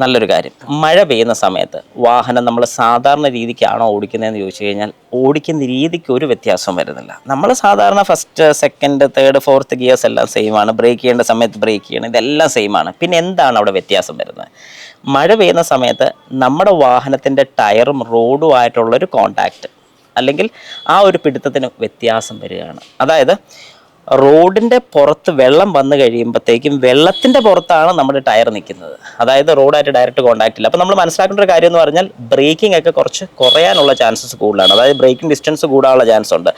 നല്ലൊരു കാര്യം. മഴ പെയ്യുന്ന സമയത്ത് വാഹനം നമ്മൾ സാധാരണ രീതിക്കാണോ ഓടിക്കുന്നതെന്ന് ചോദിച്ചു കഴിഞ്ഞാൽ ഓടിക്കുന്ന രീതിക്ക് ഒരു വ്യത്യാസം വരുന്നില്ല. നമ്മൾ സാധാരണ first, second, third, fourth gears എല്ലാം സെയിം ആണ്. ബ്രേക്ക് ചെയ്യേണ്ട സമയത്ത് ബ്രേക്ക് ചെയ്യണം, ഇതെല്ലാം സെയിം ആണ്. പിന്നെ എന്താണ് അവിടെ വ്യത്യാസം വരുന്നത്? മഴ പെയ്യുന്ന സമയത്ത് നമ്മുടെ വാഹനത്തിൻ്റെ ടയറും റോഡുമായിട്ടുള്ളൊരു കോണ്ടാക്റ്റ് അല്ലെങ്കിൽ ആ ഒരു പിടുത്തത്തിന് വ്യത്യാസം വരികയാണ്. അതായത് റോഡിൻ്റെ പുറത്ത് വെള്ളം വന്നു കഴിയുമ്പോഴത്തേക്കും വെള്ളത്തിൻ്റെ പുറത്താണ് നമ്മുടെ ടയർ നിൽക്കുന്നത്. അതായത് റോഡായിട്ട് ഡയറക്റ്റ് കോൺടാക്റ്റ് ഇല്ല. അപ്പോൾ നമ്മൾ മനസ്സിലാക്കേണ്ട ഒരു കാര്യം എന്ന് പറഞ്ഞാൽ ബ്രേക്കിംഗ് ഒക്കെ കുറച്ച് കുറയാനുള്ള ചാൻസസ് കൂടുതലാണ്. അതായത് ബ്രേക്കിംഗ് ഡിസ്റ്റൻസ് കൂടാനുള്ള ചാൻസ് ഉണ്ട്.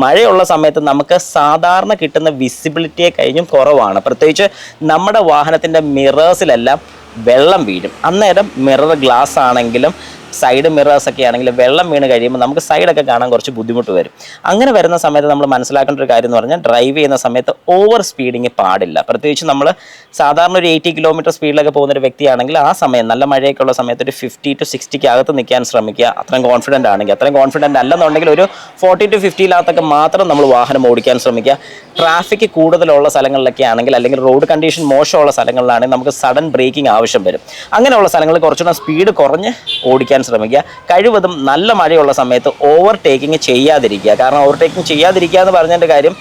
മഴയുള്ള സമയത്ത് നമുക്ക് സാധാരണ കിട്ടുന്ന വിസിബിലിറ്റിയെ കഴിഞ്ഞും കുറവാണ്. പ്രത്യേകിച്ച് നമ്മുടെ വാഹനത്തിൻ്റെ മിറേഴ്സിലെല്ലാം വെള്ളം വീഴും. അന്നേരം മിറർ ഗ്ലാസ് ആണെങ്കിലും സൈഡ് മിറേഴ്സ് ഒക്കെ ആണെങ്കിൽ വെള്ളം വീണ് കഴിയുമ്പോൾ നമുക്ക് സൈഡൊക്കെ കാണാൻ കുറച്ച് ബുദ്ധിമുട്ട് വരും. അങ്ങനെ വരുന്ന സമയത്ത് നമ്മൾ മനസ്സിലാക്കേണ്ട ഒരു കാര്യം എന്ന് പറഞ്ഞാൽ ഡ്രൈവ് ചെയ്യുന്ന സമയത്ത് ഓവർ സ്പീഡിങ് പാടില്ല. പ്രത്യേകിച്ച് നമ്മൾ സാധാരണ ഒരു 80 കിലോമീറ്റർ സ്പീഡിലൊക്കെ പോകുന്നൊരു വ്യക്തിയാണെങ്കിൽ ആ സമയം നല്ല മഴയൊക്കെ ഉള്ള സമയത്ത് ഒരു 50 to 60 അകത്ത് നിൽക്കാൻ ശ്രമിക്കുക. അത്രയും കോൺഫിഡൻ്റ് ആണെങ്കിൽ. അത്രയും കോൺഫിഡൻ്റ് അല്ലെന്നുണ്ടെങ്കിൽ ഒരു 40 to 50 മാത്രം നമ്മൾ വാഹനം ഓടിക്കാൻ ശ്രമിക്കുക. ട്രാഫിക് കൂടുതലുള്ള സ്ഥലങ്ങളിലൊക്കെ ആണെങ്കിൽ അല്ലെങ്കിൽ റോഡ് കണ്ടീഷൻ മോശമുള്ള സ്ഥലങ്ങളിലാണെങ്കിൽ നമുക്ക് സഡൻ ബ്രേക്കിംഗ് ആവശ്യം വരും. അങ്ങനെയുള്ള സ്ഥലങ്ങളിൽ കുറച്ചുകൂടെ സ്പീഡ് കുറഞ്ഞ് ഓടിക്കാൻ ശ്രമിക്കുക. കഴിവതും നല്ല മഴയുള്ള സമയത്ത് ഓവർടേക്കിംഗ് ചെയ്യാതിരിക്കുക. കാരണം ഓവർടേക്കിംഗ് ചെയ്യാതിരിക്കുക എന്ന് പറഞ്ഞതിൻ്റെ കാര്യം,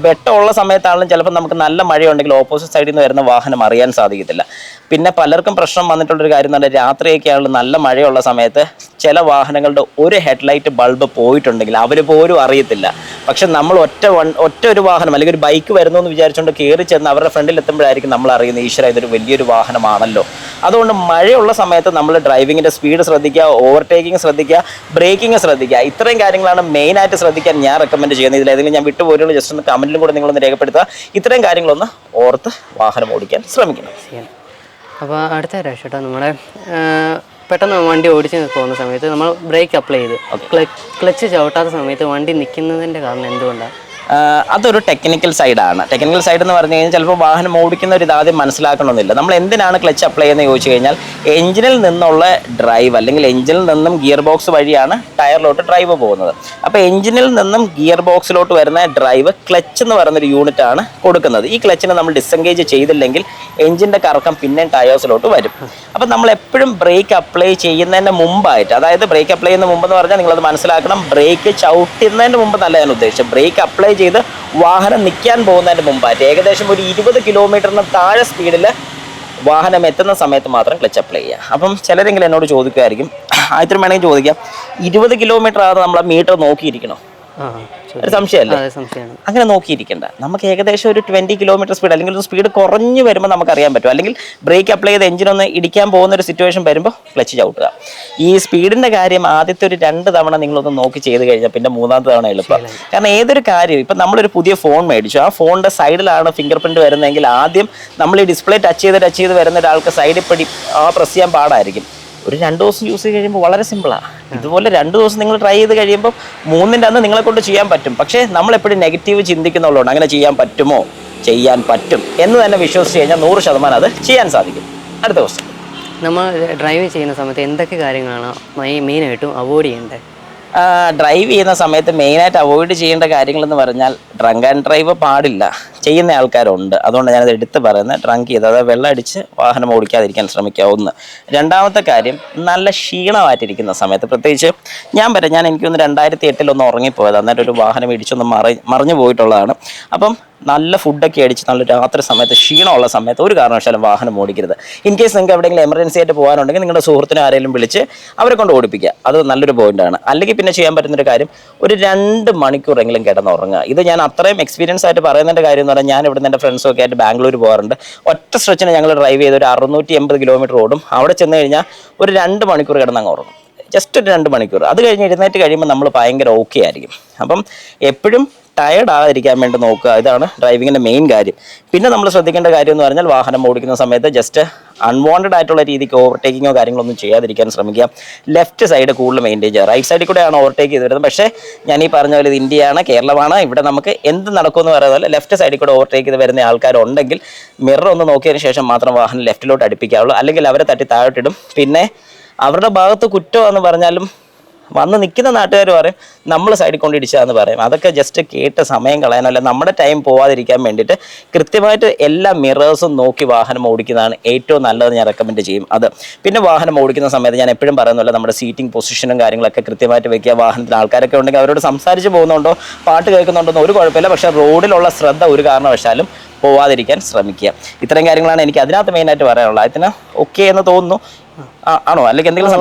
വെട്ടമുള്ള സമയത്താണെങ്കിലും ചിലപ്പോൾ നമുക്ക് നല്ല മഴയുണ്ടെങ്കിൽ ഓപ്പോസിറ്റ് സൈഡിൽ നിന്ന് വരുന്ന വാഹനം അറിയാൻ സാധിക്കത്തില്ല. പിന്നെ പലർക്കും പ്രശ്നം വന്നിട്ടുള്ളൊരു കാര്യം എന്ന് പറഞ്ഞാൽ രാത്രിയൊക്കെയാണെങ്കിലും നല്ല മഴയുള്ള സമയത്ത് ചില വാഹനങ്ങളുടെ ഒരു ഹെഡ്ലൈറ്റ് ബൾബ് പോയിട്ടുണ്ടെങ്കിൽ അവർ പോലും അറിയത്തില്ല. പക്ഷെ നമ്മൾ ഒറ്റ ഒരു വാഹനം അല്ലെങ്കിൽ ഒരു ബൈക്ക് വരുന്നു എന്ന് വിചാരിച്ചുകൊണ്ട് കയറി ചെന്ന് അവരുടെ ഫ്രണ്ടിൽ എത്തുമ്പോഴായിരിക്കും നമ്മൾ അറിയുന്നത്, ഈശ്വര ഇതൊരു വലിയൊരു വാഹനമാണല്ലോ. അതുകൊണ്ട് മഴയുള്ള സമയത്ത് നമ്മൾ ഡ്രൈവിങ്ങിൻ്റെ സ്പീഡ് ശ്രദ്ധിക്കുക, ഓവർടേക്കിംഗ് ശ്രദ്ധിക്കുക, ബ്രേക്കിംഗ് ശ്രദ്ധിക്കുക. ഇത്രയും കാര്യങ്ങളാണ് മെയിനായിട്ട് ശ്രദ്ധിക്കാൻ ഞാൻ റെക്കമെൻഡ് ചെയ്യുന്നത്. ഇതിലേതെങ്കിലും ഞാൻ വിട്ടുപോയിട്ടുള്ള ജസ്റ്റ് ഒന്ന് കമൻറ്റിലും കൂടെ നിങ്ങളൊന്ന് രേഖപ്പെടുത്തുക. ഇത്രയും കാര്യങ്ങളൊന്ന് ഓർത്ത് വാഹനം ഓടിക്കാൻ ശ്രമിക്കണം. അപ്പോൾ അടുത്ത കാര്യം ചേട്ടാ, നമ്മുടെ പെട്ടെന്ന് വണ്ടി ഓടിച്ച് പോകുന്ന സമയത്ത് നമ്മൾ ബ്രേക്ക് അപ്ലൈ ചെയ്ത് ക്ലച്ച് ചവിട്ടാത്ത സമയത്ത് വണ്ടി നിൽക്കുന്നതിൻ്റെ കാരണം എന്തുകൊണ്ടാണ്? അതൊരു ടെക്നിക്കൽ സൈഡാണ്. ടെക്നിക്കൽ സൈഡ് എന്ന് പറഞ്ഞു കഴിഞ്ഞാൽ ചിലപ്പോൾ വാഹനം ഓടിക്കുന്നവർ ഇതാദ്യം മനസ്സിലാക്കണമെന്നില്ല. നമ്മൾ എന്തിനാണ് ക്ലച്ച് അപ്ലൈ ചെയ്യുന്നത് ചോദിച്ചു കഴിഞ്ഞാൽ, എഞ്ചിനിൽ നിന്നുള്ള ഡ്രൈവ് അല്ലെങ്കിൽ എഞ്ചിനിൽ നിന്നും ഗിയർ ബോക്സ് വഴിയാണ് ടയറിലോട്ട് ഡ്രൈവ് പോകുന്നത്. അപ്പോൾ എഞ്ചിനിൽ നിന്നും ഗിയർ ബോക്സിലോട്ട് വരുന്ന ഡ്രൈവ് ക്ലച്ച് എന്ന് പറയുന്നൊരു യൂണിറ്റാണ് കൊടുക്കുന്നത്. ഈ ക്ലച്ചിനെ നമ്മൾ ഡിസെൻഗേജ് ചെയ്തില്ലെങ്കിൽ എഞ്ചിൻ്റെ കറക്കം പിന്നെ ടയേഴ്സിലോട്ട് വരും. അപ്പോൾ നമ്മൾ എപ്പോഴും ബ്രേക്ക് അപ്ലൈ ചെയ്യുന്നതിന് മുമ്പായിട്ട്, അതായത് ബ്രേക്ക് അപ്ലൈ ചെയ്യുന്ന മുമ്പെന്ന് പറഞ്ഞാൽ നിങ്ങളത് മനസ്സിലാക്കണം, ബ്രേക്ക് ചവിട്ടുന്നതിന് മുമ്പ് നല്ല ഞാൻ ഉദ്ദേശിച്ചത്, ബ്രേക്ക് അപ്ലൈ ചെയ്ത് വാഹനം നിൽക്കാൻ പോകുന്നതിന് മുമ്പായിട്ട് ഏകദേശം ഒരു 20 കിലോമീറ്ററിന് താഴെ സ്പീഡിൽ വാഹനം എത്തുന്ന സമയത്ത് മാത്രം ക്ലച്ച് അപ്ലൈ ചെയ്യുക. അപ്പം ചിലരെങ്കിലും എന്നോട് ചോദിക്കുമായിരിക്കും, ആദ്യം വേണമെങ്കിൽ ചോദിക്കാം, 20 കിലോമീറ്റർ ആകുന്ന നമ്മൾ മീറ്റർ നോക്കിയിരിക്കണോ? ഒരു സംശയമല്ലേ? അങ്ങനെ നോക്കിയിരിക്കണ്ട. നമുക്ക് ഏകദേശം ഒരു 20 കിലോമീറ്റർ സ്പീഡ് അല്ലെങ്കിൽ ഒരു സ്പീഡ് കുറഞ്ഞു വരുമ്പോൾ നമുക്കറിയാൻ പറ്റും. അല്ലെങ്കിൽ ബ്രേക്ക് അപ്ലൈ ചെയ്ത് എഞ്ചിനൊന്ന് ഇടിക്കാൻ പോകുന്ന ഒരു സിറ്റുവേഷൻ വരുമ്പോൾ ക്ലച്ച് ചവിട്ടുക. ഈ സ്പീഡിൻ്റെ കാര്യം ആദ്യത്തെ ഒരു 2 തവണ നിങ്ങളൊന്ന് നോക്കി ചെയ്ത് കഴിഞ്ഞാൽ പിന്നെ 3-ാമത്തെ തവണ എളുപ്പം. കാരണം ഏതൊരു കാര്യം, ഇപ്പം നമ്മളൊരു പുതിയ ഫോൺ മേടിച്ചു, ആ ഫോണിൻ്റെ സൈഡിലാണ് ഫിംഗർ പ്രിൻറ്റ് വരുന്നതെങ്കിൽ ആദ്യം നമ്മൾ ഈ ഡിസ്പ്ലേ ടച്ച് ചെയ്ത് വരുന്ന ഒരാൾക്ക് സൈഡിൽ പ്രസ് ചെയ്യാൻ പാടായിരിക്കും. ഒരു 2 ദിവസം യൂസ് ചെയ്ത് കഴിയുമ്പോൾ വളരെ സിമ്പിളാണ്. ഇതുപോലെ 2 ദിവസം നിങ്ങൾ ട്രൈ ചെയ്ത് കഴിയുമ്പോൾ 3ൻ്റെ അന്ന് നിങ്ങളെ കൊണ്ട് ചെയ്യാൻ പറ്റും. പക്ഷേ നമ്മളെപ്പോഴും നെഗറ്റീവ് ചിന്തിക്കുന്നുള്ളതുകൊണ്ട് അങ്ങനെ ചെയ്യാൻ പറ്റുമോ, ചെയ്യാൻ പറ്റും എന്ന് തന്നെ വിശ്വസിച്ച് കഴിഞ്ഞാൽ 100% അത് ചെയ്യാൻ സാധിക്കും. അടുത്ത ദിവസം നമ്മൾ ഡ്രൈവ് ചെയ്യുന്ന സമയത്ത് എന്തൊക്കെ കാര്യങ്ങളാണ് മെയിനായിട്ടും അവോയ്ഡ് ചെയ്യേണ്ടത്? ഡ്രൈവ് ചെയ്യുന്ന സമയത്ത് മെയിനായിട്ട് അവോയ്ഡ് ചെയ്യേണ്ട കാര്യങ്ങളെന്ന് പറഞ്ഞാൽ, ഡ്രങ്ക് ആൻഡ് ഡ്രൈവ് പാടില്ല. ചെയ്യുന്ന ആൾക്കാരുണ്ട്, അതുകൊണ്ട് ഞാനത് എടുത്ത് പറയുന്നത്, ഡ്രങ്ക് ചെയ്ത് അതായത് വെള്ളം അടിച്ച് വാഹനം ഓടിക്കാതിരിക്കാൻ ശ്രമിക്കുക. ഒന്ന്. രണ്ടാമത്തെ കാര്യം, നല്ല ക്ഷീണമായിട്ടിരിക്കുന്ന സമയത്ത്, പ്രത്യേകിച്ച് ഞാൻ എനിക്കൊന്ന് 2008 ഒന്ന് ഉറങ്ങിപ്പോയത്, അന്നേരം ഒരു വാഹനം ഇടിച്ചൊന്ന് മറിഞ്ഞു പോയിട്ടുള്ളതാണ്. അപ്പം നല്ല ഫുഡൊക്കെ അടിച്ച് നല്ല രാത്രി സമയത്ത് ക്ഷീണമുള്ള സമയത്ത് ഒരു കാരണവശാലും വാഹനം ഓടിക്കരുത്. ഇൻ കേസ് നിങ്ങൾക്ക് എവിടെയെങ്കിലും എമർജൻസി ആയിട്ട് പോകാനുണ്ടെങ്കിൽ നിങ്ങളുടെ സുഹൃത്തിനെ ആരെങ്കിലും വിളിച്ച് അവരെ കൊണ്ട് ഓടിപ്പിക്കുക. അത് നല്ലൊരു പോയിന്റാണ്. അല്ലെങ്കിൽ പിന്നെ ചെയ്യാൻ പറ്റുന്നൊരു കാര്യം, ഒരു 2 മണിക്കൂറെങ്കിലും കിടന്നുറങ്ങുക. ഇത് ഞാൻ അത്രയും എക്സ്പീരിയൻസ് ആയിട്ട് പറയുന്നതിൻ്റെ കാര്യം എന്ന് പറഞ്ഞാൽ, ഞാൻ ഇവിടുന്ന് എൻ്റെ ഫ്രണ്ട്സൊക്കെ ആയിട്ട് ബാംഗ്ലൂർ പോകാറുണ്ട്. ഒറ്റ സ്ട്രെച്ചിന് ഞങ്ങൾ ഡ്രൈവ് ചെയ്ത് ഒരു 680 കിലോമീറ്റർ ഓടും. അവിടെ ചെന്ന് കഴിഞ്ഞാൽ ഒരു 2 മണിക്കൂർ കിടന്നങ്ങ് ഉറങ്ങും. ജസ്റ്റ് ഒരു 2 മണിക്കൂർ. അത് കഴിഞ്ഞ് എഴുന്നേറ്റ് കഴിയുമ്പോൾ നമ്മൾ ഭയങ്കര ഓക്കെ ആയിരിക്കും. അപ്പം എപ്പോഴും ടയർഡ് ആകാതിരിക്കാൻ വേണ്ടി നോക്കുക. ഇതാണ് ഡ്രൈവിങ്ങിൻ്റെ മെയിൻ കാര്യം. പിന്നെ നമ്മൾ ശ്രദ്ധിക്കേണ്ട കാര്യം എന്ന് പറഞ്ഞാൽ, വാഹനം ഓടിക്കുന്ന സമയത്ത് ജസ്റ്റ് അൺവാണ്ടഡ് ആയിട്ടുള്ള രീതിക്ക് ഓവർടേക്കിങ്ങോ കാര്യങ്ങളൊന്നും ചെയ്യാതിരിക്കാൻ ശ്രമിക്കുക. ലെഫ്റ്റ് സൈഡ് കൂടുതൽ മെയിൻറ്റെയിൻ ചെയ്യുക. റൈറ്റ് സൈഡിൽ കൂടെയാണ് ഓവർടേക്ക് ചെയ്ത് വരുന്നത്. പക്ഷേ ഞാൻ ഈ പറഞ്ഞ പോലെ ഇത് ഇന്ത്യയാണ്, കേരളമാണ്, ഇവിടെ നമുക്ക് എന്ത് നടക്കുമെന്ന് പറയുന്നത്, ലെഫ്റ്റ് സൈഡിൽ കൂടെ ഓവർടേക്ക് ചെയ്ത് വരുന്ന ആൾക്കാരുണ്ടെങ്കിൽ മിറർ ഒന്ന് നോക്കിയതിന് ശേഷം മാത്രം വാഹനം ലെഫ്റ്റിലോട്ട് അടുപ്പിക്കാവുള്ളൂ. അല്ലെങ്കിൽ അവരെ തട്ടി താഴോട്ടിടും. പിന്നെ അവരുടെ ഭാഗത്ത് കുറ്റമെന്ന് പറഞ്ഞാലും വന്ന് നിൽക്കുന്ന നാട്ടുകാർ പറയും നമ്മൾ സൈഡിൽ കൊണ്ട് ഇടിച്ചാന്ന് പറയും. അതൊക്കെ ജസ്റ്റ് കേട്ട് സമയം കളയാനല്ല, നമ്മുടെ ടൈം പോവാതിരിക്കാൻ വേണ്ടിയിട്ട് കൃത്യമായിട്ട് എല്ലാ മിറേഴ്സും നോക്കി വാഹനം ഓടിക്കുന്നതാണ് ഏറ്റവും നല്ലതെന്ന് ഞാൻ റെക്കമെൻഡ് ചെയ്യും. അത് പിന്നെ വാഹനം ഓടിക്കുന്ന സമയത്ത് ഞാൻ എപ്പോഴും പറയുന്നില്ല, നമ്മുടെ സീറ്റിംഗ് പൊസിഷനും കാര്യങ്ങളൊക്കെ കൃത്യമായിട്ട് വെക്കുക. വാഹനത്തിൽ ആൾക്കാരൊക്കെ ഉണ്ടെങ്കിൽ അവരോട് സംസാരിച്ച് പോകുന്നുണ്ടോ പാട്ട് കേൾക്കുന്നുണ്ടോ ഒരു കുഴപ്പമില്ല. പക്ഷേ റോഡിലുള്ള ശ്രദ്ധ ഒരു കാരണവശാലും പോവാതിരിക്കാൻ ശ്രമിക്കുക. ഇത്തരം കാര്യങ്ങളാണ് എനിക്ക് അതിനകത്ത് മെയിനായിട്ട് പറയാനുള്ളത്. അതിന് ഓക്കെ എന്ന് തോന്നുന്നു. ആണോ? അല്ലെങ്കിൽ എന്തെങ്കിലും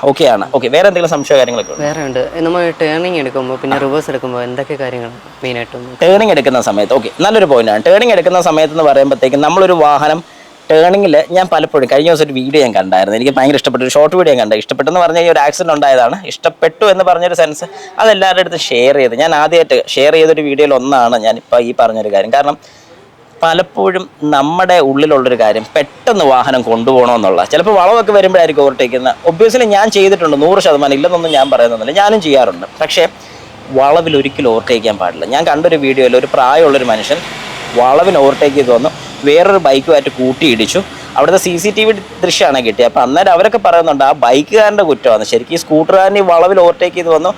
ഓക്കെ ആണ്? ഓക്കെ. വേറെ എന്തെങ്കിലും സംശയ കാര്യങ്ങളൊക്കെ വേറെ ഉണ്ട്? നമ്മൾ ടേണിംഗ് എടുക്കുമ്പോൾ പിന്നെ റിവേഴ്സ് എടുക്കുമ്പോൾ എന്തൊക്കെ കാര്യങ്ങൾ മെയിനായിട്ടും? ടേണിംഗ് എടുക്കുന്ന സമയത്ത് നല്ലൊരു പോയിന്റാണ്. ടേണിംഗ് എടുക്കുന്ന സമയത്ത് എന്ന് പറയുമ്പോഴത്തേക്കും നമ്മളൊരു വാഹനം ടേണിങ്ങിൽ, ഞാൻ പലപ്പോഴും കഴിഞ്ഞ ദിവസം ഒരു വീഡിയോ ഞാൻ കണ്ടായിരുന്നു, എനിക്ക് ഭയങ്കര ഇഷ്ടപ്പെട്ടു. ഒരു ഷോർട്ട് വീഡിയോ ഞാൻ കണ്ടു. ഇഷ്ടപ്പെട്ടെന്ന് പറഞ്ഞാൽ ഒരു ആക്സിഡൻറ്റ് ഉണ്ടായതാണ്. ഇഷ്ടപ്പെട്ടു എന്ന് പറഞ്ഞൊരു സെൻസ് അതെല്ലാവരുടെ അടുത്ത് ഷെയർ ചെയ്ത്, ഞാൻ ആദ്യമായിട്ട് ഷെയർ ചെയ്തൊരു വീഡിയോയിൽ ഒന്നാണ് ഞാനിപ്പോൾ ഈ പറഞ്ഞൊരു കാര്യം. കാരണം പലപ്പോഴും നമ്മുടെ ഉള്ളിലുള്ളൊരു കാര്യം, പെട്ടെന്ന് വാഹനം കൊണ്ടുപോകണമെന്നുള്ള, ചിലപ്പോൾ വളവൊക്കെ വരുമ്പോഴായിരിക്കും ഓവർടേക്കുന്നത്. ഒബ്വിയസ്ലി ഞാൻ ചെയ്തിട്ടുണ്ട്, 100% ഇല്ലെന്നൊന്നും ഞാൻ പറയുന്നില്ല, ഞാനും ചെയ്യാറുണ്ട്. പക്ഷേ വളവിൽ ഒരിക്കലും ഓവർടേക്ക് ചെയ്യാൻ പാടില്ല. ഞാൻ കണ്ടൊരു വീഡിയോയിൽ ഒരു പ്രായമുള്ളൊരു മനുഷ്യൻ വളവിന് ഓവർടേക്ക് ചെയ്ത് വന്നു, വേറൊരു ബൈക്കുമായിട്ട് കൂട്ടിയിടിച്ചു. അവിടുത്തെ CCTV ദൃശ്യമാണ് കിട്ടിയത്. അപ്പോൾ അന്നേരം അവരൊക്കെ പറയുന്നുണ്ട് ആ ബൈക്കുകാരൻ്റെ കുറ്റമാണ്. ശരിക്കും ഈ സ്കൂട്ടറുകാരൻ ഈ വളവിൽ ഓവർടേക്ക് ചെയ്ത് വന്നു.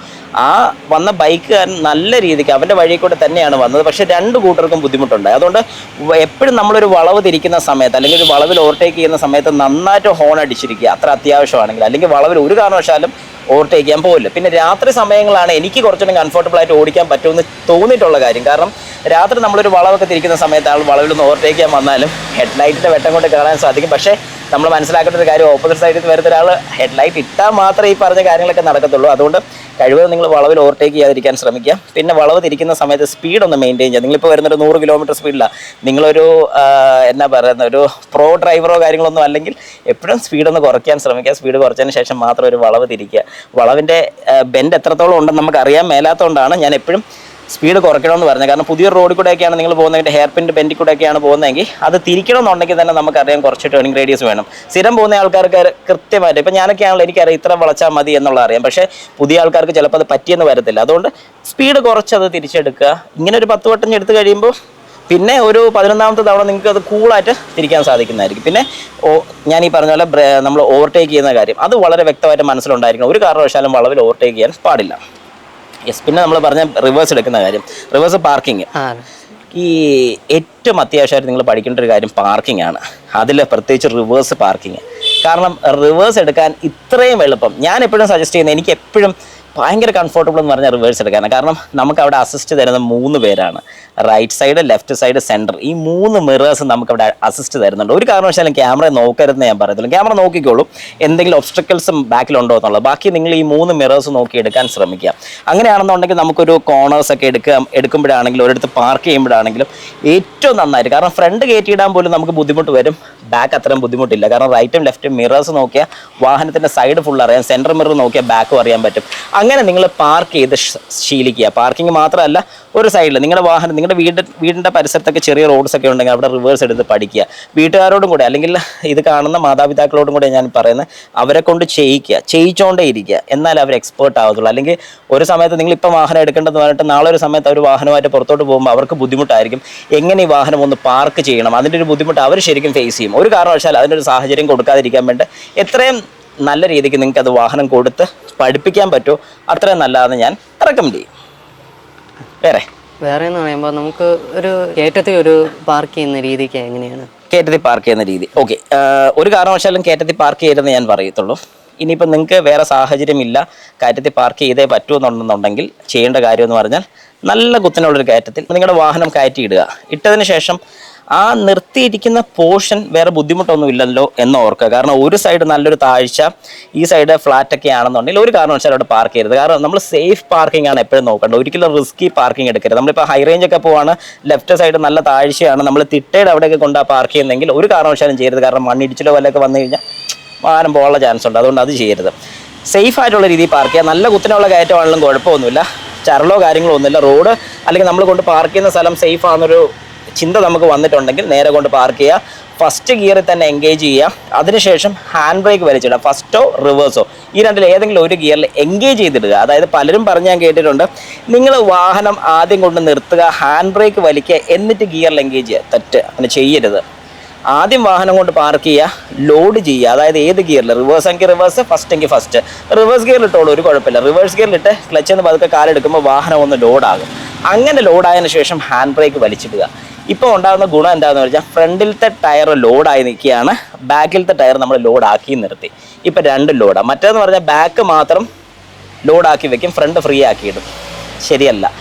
ആ വന്ന ബൈക്കുകാരൻ നല്ല രീതിക്ക് അവൻ്റെ വഴി കൂടെ തന്നെയാണ് വന്നത്. പക്ഷേ രണ്ട് കൂട്ടർക്കും ബുദ്ധിമുട്ടുണ്ടായി. അതുകൊണ്ട് എപ്പോഴും നമ്മളൊരു വളവ് തിരിക്കുന്ന സമയത്ത് അല്ലെങ്കിൽ ഒരു വളവിൽ ഓവർടേക്ക് ചെയ്യുന്ന സമയത്ത് നന്നായിട്ട് ഹോൺ അടിച്ചിരിക്കുക, അത്ര അത്യാവശ്യമാണെങ്കിൽ. അല്ലെങ്കിൽ വളവിൽ ഒരു കാരണവശാലും ഓവർടേക്ക് ചെയ്യാൻ പോകില്ല. പിന്നെ രാത്രി സമയങ്ങളാണ് എനിക്ക് കുറച്ചുകൂടി കംഫർട്ടബിൾ ആയിട്ട് ഓടിക്കാൻ പറ്റുമെന്ന് തോന്നിയിട്ടുള്ള കാര്യം. കാരണം രാത്രി നമ്മളൊരു വളവൊക്കെ തിരിക്കുന്ന സമയത്ത് ആൾ വളവിലൊന്ന് ഓവർടേക്ക് ചെയ്യാൻ വന്നാലും ഹെഡ്ലൈറ്റിൻ്റെ വെട്ടം കൊണ്ട് കാണാൻ സാധിക്കും. പക്ഷേ നമ്മൾ മനസ്സിലാക്കേണ്ട ഒരു കാര്യം, ഓപ്പോസിറ്റ് സൈഡിൽ നിന്ന് വരുന്ന ഒരാൾ ഹെഡ്ലൈറ്റ് ഇട്ടാൽ മാത്രമേ ഈ പറഞ്ഞ കാര്യങ്ങളൊക്കെ നടക്കത്തുള്ളൂ. അതുകൊണ്ട് കഴിവതും നിങ്ങൾ വളവിൽ ഓവർടേക്ക് ചെയ്യാതിരിക്കാൻ ശ്രമിക്കുക. പിന്നെ വളവ് തിരിക്കുന്ന സമയത്ത് സ്പീഡ് ഒന്ന് മെയിൻറ്റെയിൻ ചെയ്യുക. നിങ്ങളിപ്പോൾ വരുന്നൊരു 100 കിലോമീറ്റർ സ്പീഡിലാണ്, നിങ്ങളൊരു എന്നാ പറയുന്ന ഒരു പ്രോ ഡ്രൈവറോ കാര്യങ്ങളൊന്നും അല്ലെങ്കിൽ എപ്പോഴും സ്പീഡൊന്ന് കുറയ്ക്കാൻ ശ്രമിക്കുക. സ്പീഡ് കുറച്ചതിന് ശേഷം മാത്രം ഒരു വളവ് തിരിക്കുക. വളവിൻ്റെ ബെൻഡ് എത്രത്തോളം ഉണ്ടെന്ന് നമുക്ക് അറിയാൻ മേലാത്തതുകൊണ്ടാണ് ഞാൻ എപ്പോഴും സ്പീഡ് കുറയ്ക്കണമെന്ന് പറഞ്ഞത്. കാരണം പുതിയൊരു റോഡിൽ കൂടെയൊക്കെയാണ് നിങ്ങൾ പോകുന്നതിൻ്റെ ഹെയർ പിൻ്റെ ബെൻഡിൽ കൂടെയൊക്കെയാണ് പോകുന്നതെങ്കിൽ അത് തിരിക്കണമെന്നുണ്ടെങ്കിൽ തന്നെ നമുക്കറിയാം കുറച്ച് ടേണിംഗ് റേഡിയസ് വേണം. സ്ഥിരം പോകുന്ന ആൾക്കാർക്ക് കൃത്യമായിട്ട്, ഇപ്പം ഞാനൊക്കെയാണല്ലോ എനിക്കറിയാം ഇത്ര വളച്ചാൽ മതി എന്നുള്ള അറിയാം. പക്ഷേ പുതിയ ആൾക്കാർക്ക് ചിലപ്പോൾ അത് പറ്റിയെന്ന് വരത്തില്ല. അതുകൊണ്ട് സ്പീഡ് കുറച്ചത് തിരിച്ചെടുക്കുക. ഇങ്ങനെ ഒരു 10 വട്ടം എടുത്ത് കഴിയുമ്പോൾ പിന്നെ ഒരു 11ാമത്തെ തവണ നിങ്ങൾക്ക് അത് കൂളായിട്ട് തിരിക്കാൻ സാധിക്കുന്നതായിരിക്കും. പിന്നെ ഞാൻ ഈ പറഞ്ഞ പോലെ നമ്മൾ ഓവർടേക്ക് ചെയ്യുന്ന കാര്യം അത് വളരെ വ്യക്തമായിട്ട് മനസ്സിലുണ്ടായിരിക്കണം. ഒരു കാരണവശാലും വളവിൽ ഓവർടേക്ക് ചെയ്യാൻ പാടില്ല. പിന്നെ നമ്മൾ പറഞ്ഞ റിവേഴ്സ് എടുക്കുന്ന കാര്യം, റിവേഴ്സ് പാർക്കിങ്. ഈ ഏറ്റവും അത്യാവശ്യമായിട്ട് നിങ്ങൾ പഠിക്കേണ്ട ഒരു കാര്യം പാർക്കിംഗ് ആണ്. അതിൽ പ്രത്യേകിച്ച് റിവേഴ്സ് പാർക്കിങ്. കാരണം റിവേഴ്സ് എടുക്കാൻ ഇത്രയും എളുപ്പം ഞാൻ എപ്പോഴും സജസ്റ്റ് ചെയ്യുന്നത്, എനിക്ക് എപ്പോഴും ഭയങ്കര കംഫർട്ടബിൾ എന്ന് പറഞ്ഞാൽ റിവേഴ്സ് എടുക്കാനാണ്. കാരണം നമുക്ക് അവിടെ അസിസ്റ്റ് തരുന്ന 3 പേരാണ്. Right side, left side, centre. ഈ 3 മിറേഴ്സ് നമുക്കവിടെ അസിസ്റ്റ് തരുന്നുണ്ട്. ഒരു കാരണവശാലും ക്യാമറ നോക്കരുതെന്ന് ഞാൻ പറയത്തുള്ളൂ. ക്യാമറ നോക്കിക്കോളും എന്തെങ്കിലും ഒബ്സ്റ്റക്കിൾസും ബാക്കിലുണ്ടോ എന്നുള്ളത്. ബാക്കി നിങ്ങൾ ഈ 3 മിറേഴ്സ് നോക്കി എടുക്കാൻ ശ്രമിക്കുക. അങ്ങനെയാണെന്നുണ്ടെങ്കിൽ നമുക്കൊരു കോർണേഴ്സൊക്കെ എടുക്കുമ്പോഴാണെങ്കിലും ഒരിടത്ത് പാർക്ക് ചെയ്യുമ്പോഴാണെങ്കിലും ഏറ്റവും നന്നായിട്ട്. കാരണം ഫ്രണ്ട് കയറ്റിയിടാൻ പോലും നമുക്ക് ബുദ്ധിമുട്ട് വരും, ബാക്ക് അത്രയും ബുദ്ധിമുട്ടില്ല. കാരണം റൈറ്റും ലെഫ്റ്റും മിറേഴ്സ് നോക്കിയാൽ വാഹനത്തിൻ്റെ സൈഡ് ഫുൾ അറിയാം, സെൻറ്റർ മിറർ നോക്കിയാൽ ബാക്കും അറിയാൻ പറ്റും. അങ്ങനെ നിങ്ങൾ പാർക്ക് ചെയ്ത് ശീലിക്കുക. പാർക്കിംഗ് മാത്രമല്ല, ഒരു സൈഡിൽ നിങ്ങളുടെ വീടിൻ്റെ പരിസരത്തൊക്കെ ചെറിയ റോഡ്സൊക്കെ ഉണ്ടെങ്കിൽ അവിടെ റിവേഴ്സ് എടുത്ത് പഠിക്കുക. വീട്ടുകാരോടും കൂടെ അല്ലെങ്കിൽ ഇത് കാണുന്ന മാതാപിതാക്കളോടും കൂടെ ഞാൻ പറയുന്നത്, അവരെ കൊണ്ട് ചെയ്യിച്ചോണ്ടേ ഇരിക്കുക. എന്നാൽ അവർ എക്സ്പേർട്ട് ആവത്തുള്ളൂ. അല്ലെങ്കിൽ ഒരു സമയത്ത് നിങ്ങളിപ്പോൾ വാഹനം എടുക്കേണ്ടതെന്ന് പറഞ്ഞിട്ട് നാളെ ഒരു സമയത്ത് അവർ വാഹനമായിട്ട് പുറത്തോട്ട് പോകുമ്പോൾ അവർക്ക് ബുദ്ധിമുട്ടായിരിക്കും. എങ്ങനെ ഈ വാഹനം ഒന്ന് പാർക്ക് ചെയ്യണം, അതിൻ്റെ ഒരു ബുദ്ധിമുട്ട് അവർ ശരിക്കും ഫേസ് ചെയ്യും. ഒരു കാരണവശാൽ അതിനൊരു സാഹചര്യം കൊടുക്കാതിരിക്കാൻ വേണ്ടി എത്രയും നല്ല രീതിക്ക് നിങ്ങൾക്ക് അത് വാഹനം കൊടുത്ത് പഠിപ്പിക്കാൻ പറ്റുമോ അത്രയും നല്ലതാണെന്ന് ഞാൻ റെക്കമെൻഡ് ചെയ്യും. വേറെ എന്ന് പറയുമ്പോൾ നമുക്ക് ഒരു കയറ്റത്തിൽ ഒരു പാർക്ക് ചെയ്യുന്ന രീതിക്ക് എങ്ങനെയാണ്? കയറ്റത്തിൽ പാർക്ക് ചെയ്യുന്ന രീതി ഓക്കെ, ഒരു കാരണവശാലും കയറ്റത്തിൽ പാർക്ക് ചെയ്യരുതെന്ന് ഞാൻ പറയത്തുള്ളൂ. ഇനിയിപ്പോൾ നിങ്ങൾക്ക് വേറെ സാഹചര്യമില്ല, കയറ്റത്തിൽ പാർക്ക് ചെയ്തേ പറ്റുമെന്നുണ്ടെന്നുണ്ടെങ്കിൽ ചെയ്യേണ്ട കാര്യം എന്ന് പറഞ്ഞാൽ നല്ല കുത്തനുള്ളൊരു കയറ്റത്തിൽ നിങ്ങളുടെ വാഹനം കയറ്റിയിടുക. ഇട്ടതിന് ശേഷം ആ നിർത്തിയിരിക്കുന്ന പോർഷൻ വേറെ ബുദ്ധിമുട്ടൊന്നും ഇല്ലല്ലോ എന്ന് ഓർക്കുക. കാരണം ഒരു സൈഡ് നല്ലൊരു താഴ്ച, ഈ സൈഡ് ഫ്ലാറ്റൊക്കെ ആണെന്നുണ്ടെങ്കിൽ ഒരു കാരണവശാലും അവിടെ പാർക്ക് ചെയ്യരുത്. കാരണം നമ്മൾ സേഫ് പാർക്കിംഗ് ആണ് എപ്പോഴും നോക്കേണ്ടത്, ഒരിക്കലും റിസ്കി പാർക്കിംഗ് എടുക്കരുത്. നമ്മളിപ്പോൾ ഹൈ റേഞ്ച് ഒക്കെ പോവാണ്, ലെഫ്റ്റ് സൈഡ് നല്ല താഴ്ചയാണ്, നമ്മൾ തിട്ടയുടെ അവിടെയൊക്കെ കൊണ്ടാ പാർക്ക് ചെയ്യുന്നെങ്കിൽ ഒരു കാരണവശാലും ചെയ്യരുത്. കാരണം മണ്ണിടിച്ചിലോ വല്ലതൊക്കെ വന്നു കഴിഞ്ഞാൽ വാഹനം പോകാനുള്ള ചാൻസ് ഉണ്ട്. അതുകൊണ്ട് അത് ചെയ്യരുത്. സേഫ് ആയിട്ടുള്ള രീതിയിൽ പാർക്ക് ചെയ്യുക. നല്ല കുത്തനുള്ള കയറ്റമാണെങ്കിലും കുഴപ്പമൊന്നുമില്ല, ചരലോ കാര്യങ്ങളോ ഒന്നുമില്ല. റോഡ് അല്ലെങ്കിൽ നമ്മൾ കൊണ്ട് പാർക്ക് ചെയ്യുന്ന സ്ഥലം സേഫ് ആണെന്നൊരു ചിന്ത നമുക്ക് വന്നിട്ടുണ്ടെങ്കിൽ നേരെ കൊണ്ട് പാർക്ക് ചെയ്യുക. ഫസ്റ്റ് ഗിയറിൽ തന്നെ എൻഗേജ് ചെയ്യുക. അതിനുശേഷം ഹാൻഡ് ബ്രേക്ക് വലിച്ചിടുക. ഫസ്റ്റോ റിവേഴ്സോ ഈ രണ്ടിൽ ഏതെങ്കിലും ഒരു ഗിയറിൽ എൻഗേജ് ചെയ്തിടുക. അതായത് പലരും പറഞ്ഞ് ഞാൻ കേട്ടിട്ടുണ്ട്, നിങ്ങൾ വാഹനം ആദ്യം കൊണ്ട് നിർത്തുക, ഹാൻഡ് ബ്രേക്ക് വലിക്കുക, എന്നിട്ട് ഗിയറിൽ എൻഗേജ് ചെയ്യുക. തെറ്റ്, അങ്ങനെ ചെയ്യരുത്. ആദ്യം വാഹനം കൊണ്ട് പാർക്ക് ചെയ്യുക, ലോഡ് ചെയ്യുക. അതായത് ഏത് ഗിയറിൽ, റിവേഴ്സ് എങ്കിൽ റിവേഴ്സ്, ഫസ്റ്റ് എങ്കിൽ ഫസ്റ്റ്. റിവേഴ്സ് ഗിയറിൽ ഇട്ടോളൂ, ഒരു കുഴപ്പമില്ല. റിവേഴ്സ് ഗിയറിലിട്ട് ക്ലച്ചിൽ നിന്ന് പതുക്കെ കാലെടുക്കുമ്പോൾ വാഹനം ഒന്ന് ലോഡാകും. അങ്ങനെ ലോഡായതിനു ശേഷം ഹാൻഡ് ബ്രേക്ക് വലിച്ചിടുക. ഇപ്പോൾ ഉണ്ടാകുന്ന ഗുണം എന്താണെന്ന് വെച്ചാൽ ഫ്രണ്ടിലത്തെ ടയർ ലോഡായി നിൽക്കുകയാണ്, ബാക്കിലത്തെ ടയർ നമ്മൾ ലോഡാക്കി നിർത്തി. ഇപ്പം രണ്ടും ലോഡാണ്. മറ്റേതെന്ന് പറഞ്ഞാൽ ബാക്ക് മാത്രം ലോഡാക്കി വെക്കും, ഫ്രണ്ട് ഫ്രീ ആക്കിയിടും. ശരിയല്ല.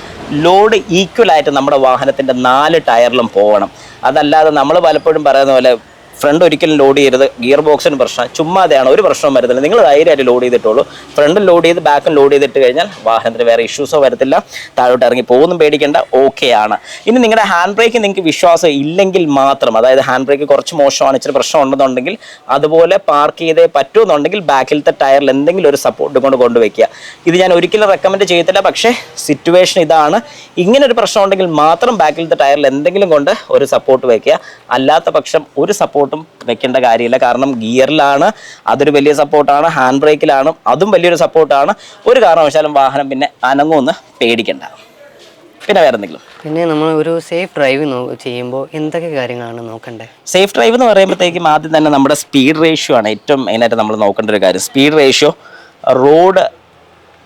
ലോഡ് ഈക്വലായിട്ട് നമ്മുടെ വാഹനത്തിൻ്റെ 4 ടയറിലും പോകണം. അതല്ലാതെ നമ്മൾ പലപ്പോഴും പറയുന്ന പോലെ ഫ്രണ്ട് ഒരിക്കലും ലോഡ് ചെയ്യരുത്, ഗിയർ ബോക്സിന് പ്രശ്നം, ചുമ്മാതെയാണ്, ഒരു പ്രശ്നവും വരത്തില്ല. നിങ്ങൾ ധൈര്യമായിട്ട് ലോഡ് ചെയ്തിട്ടുള്ളൂ. ഫ്രണ്ടും ലോഡ് ചെയ്ത് ബാക്കും ലോഡ് ചെയ്തിട്ട് കഴിഞ്ഞാൽ വാഹനത്തിന് വേറെ ഇഷ്യൂസോ വരത്തില്ല, താഴോട്ട് ഇറങ്ങി പോകുന്നും പേടിക്കേണ്ട, ഓക്കെ ആണ്. ഇനി നിങ്ങളുടെ ഹാൻഡ് ബ്രേക്ക് നിങ്ങൾക്ക് വിശ്വാസം ഇല്ലെങ്കിൽ മാത്രം, അതായത് ഹാൻഡ് ബ്രേക്ക് കുറച്ച് മോശമാണ്, ഇച്ചിരി പ്രശ്നം ഉണ്ടെന്നുണ്ടെങ്കിൽ അതുപോലെ പാർക്ക് ചെയ്തേ പറ്റുമെന്നുണ്ടെങ്കിൽ ബാക്കിലത്തെ ടയറിൽ എന്തെങ്കിലും ഒരു സപ്പോർട്ട് കൊണ്ട് കൊണ്ടുവയ്ക്കുക. ഇത് ഞാൻ ഒരിക്കലും റെക്കമെൻഡ് ചെയ്യത്തില്ല, പക്ഷേ സിറ്റുവേഷൻ ഇതാണ്. ഇങ്ങനെ ഒരു പ്രശ്നം ഉണ്ടെങ്കിൽ മാത്രം ബാക്കിലത്തെ ടയറിൽ എന്തെങ്കിലും കൊണ്ട് ഒരു സപ്പോർട്ട് വയ്ക്കുക. അല്ലാത്ത പക്ഷം ഒരു സപ്പോർട്ടും വെക്കേണ്ട കാര്യമില്ല. കാരണം ഗിയറിലാണ്, അതൊരു വലിയ സപ്പോർട്ടാണ്, ഹാൻഡ് ബ്രേക്കിലാണ്, അതും വലിയൊരു സപ്പോർട്ടാണ്. ഒരു കാരണവശാലും വാഹനം പിന്നെ അനങ്ങുമെന്ന് പേടിക്കണ്ട. പിന്നെ വേറെ എന്തെങ്കിലും? പിന്നെ നമ്മൾ ഒരു സേഫ് ഡ്രൈവ് ചെയ്യുമ്പോൾ എന്തൊക്കെ കാര്യങ്ങളാണ് നോക്കണ്ടേ? സേഫ് ഡ്രൈവ് എന്ന് പറയുമ്പോഴത്തേക്കും ആദ്യം തന്നെ നമ്മുടെ സ്പീഡ് റേഷ്യോ ആണ് ഏറ്റവും മെയിനായിട്ട് നമ്മൾ നോക്കേണ്ട ഒരു കാര്യം. Speed ratio, road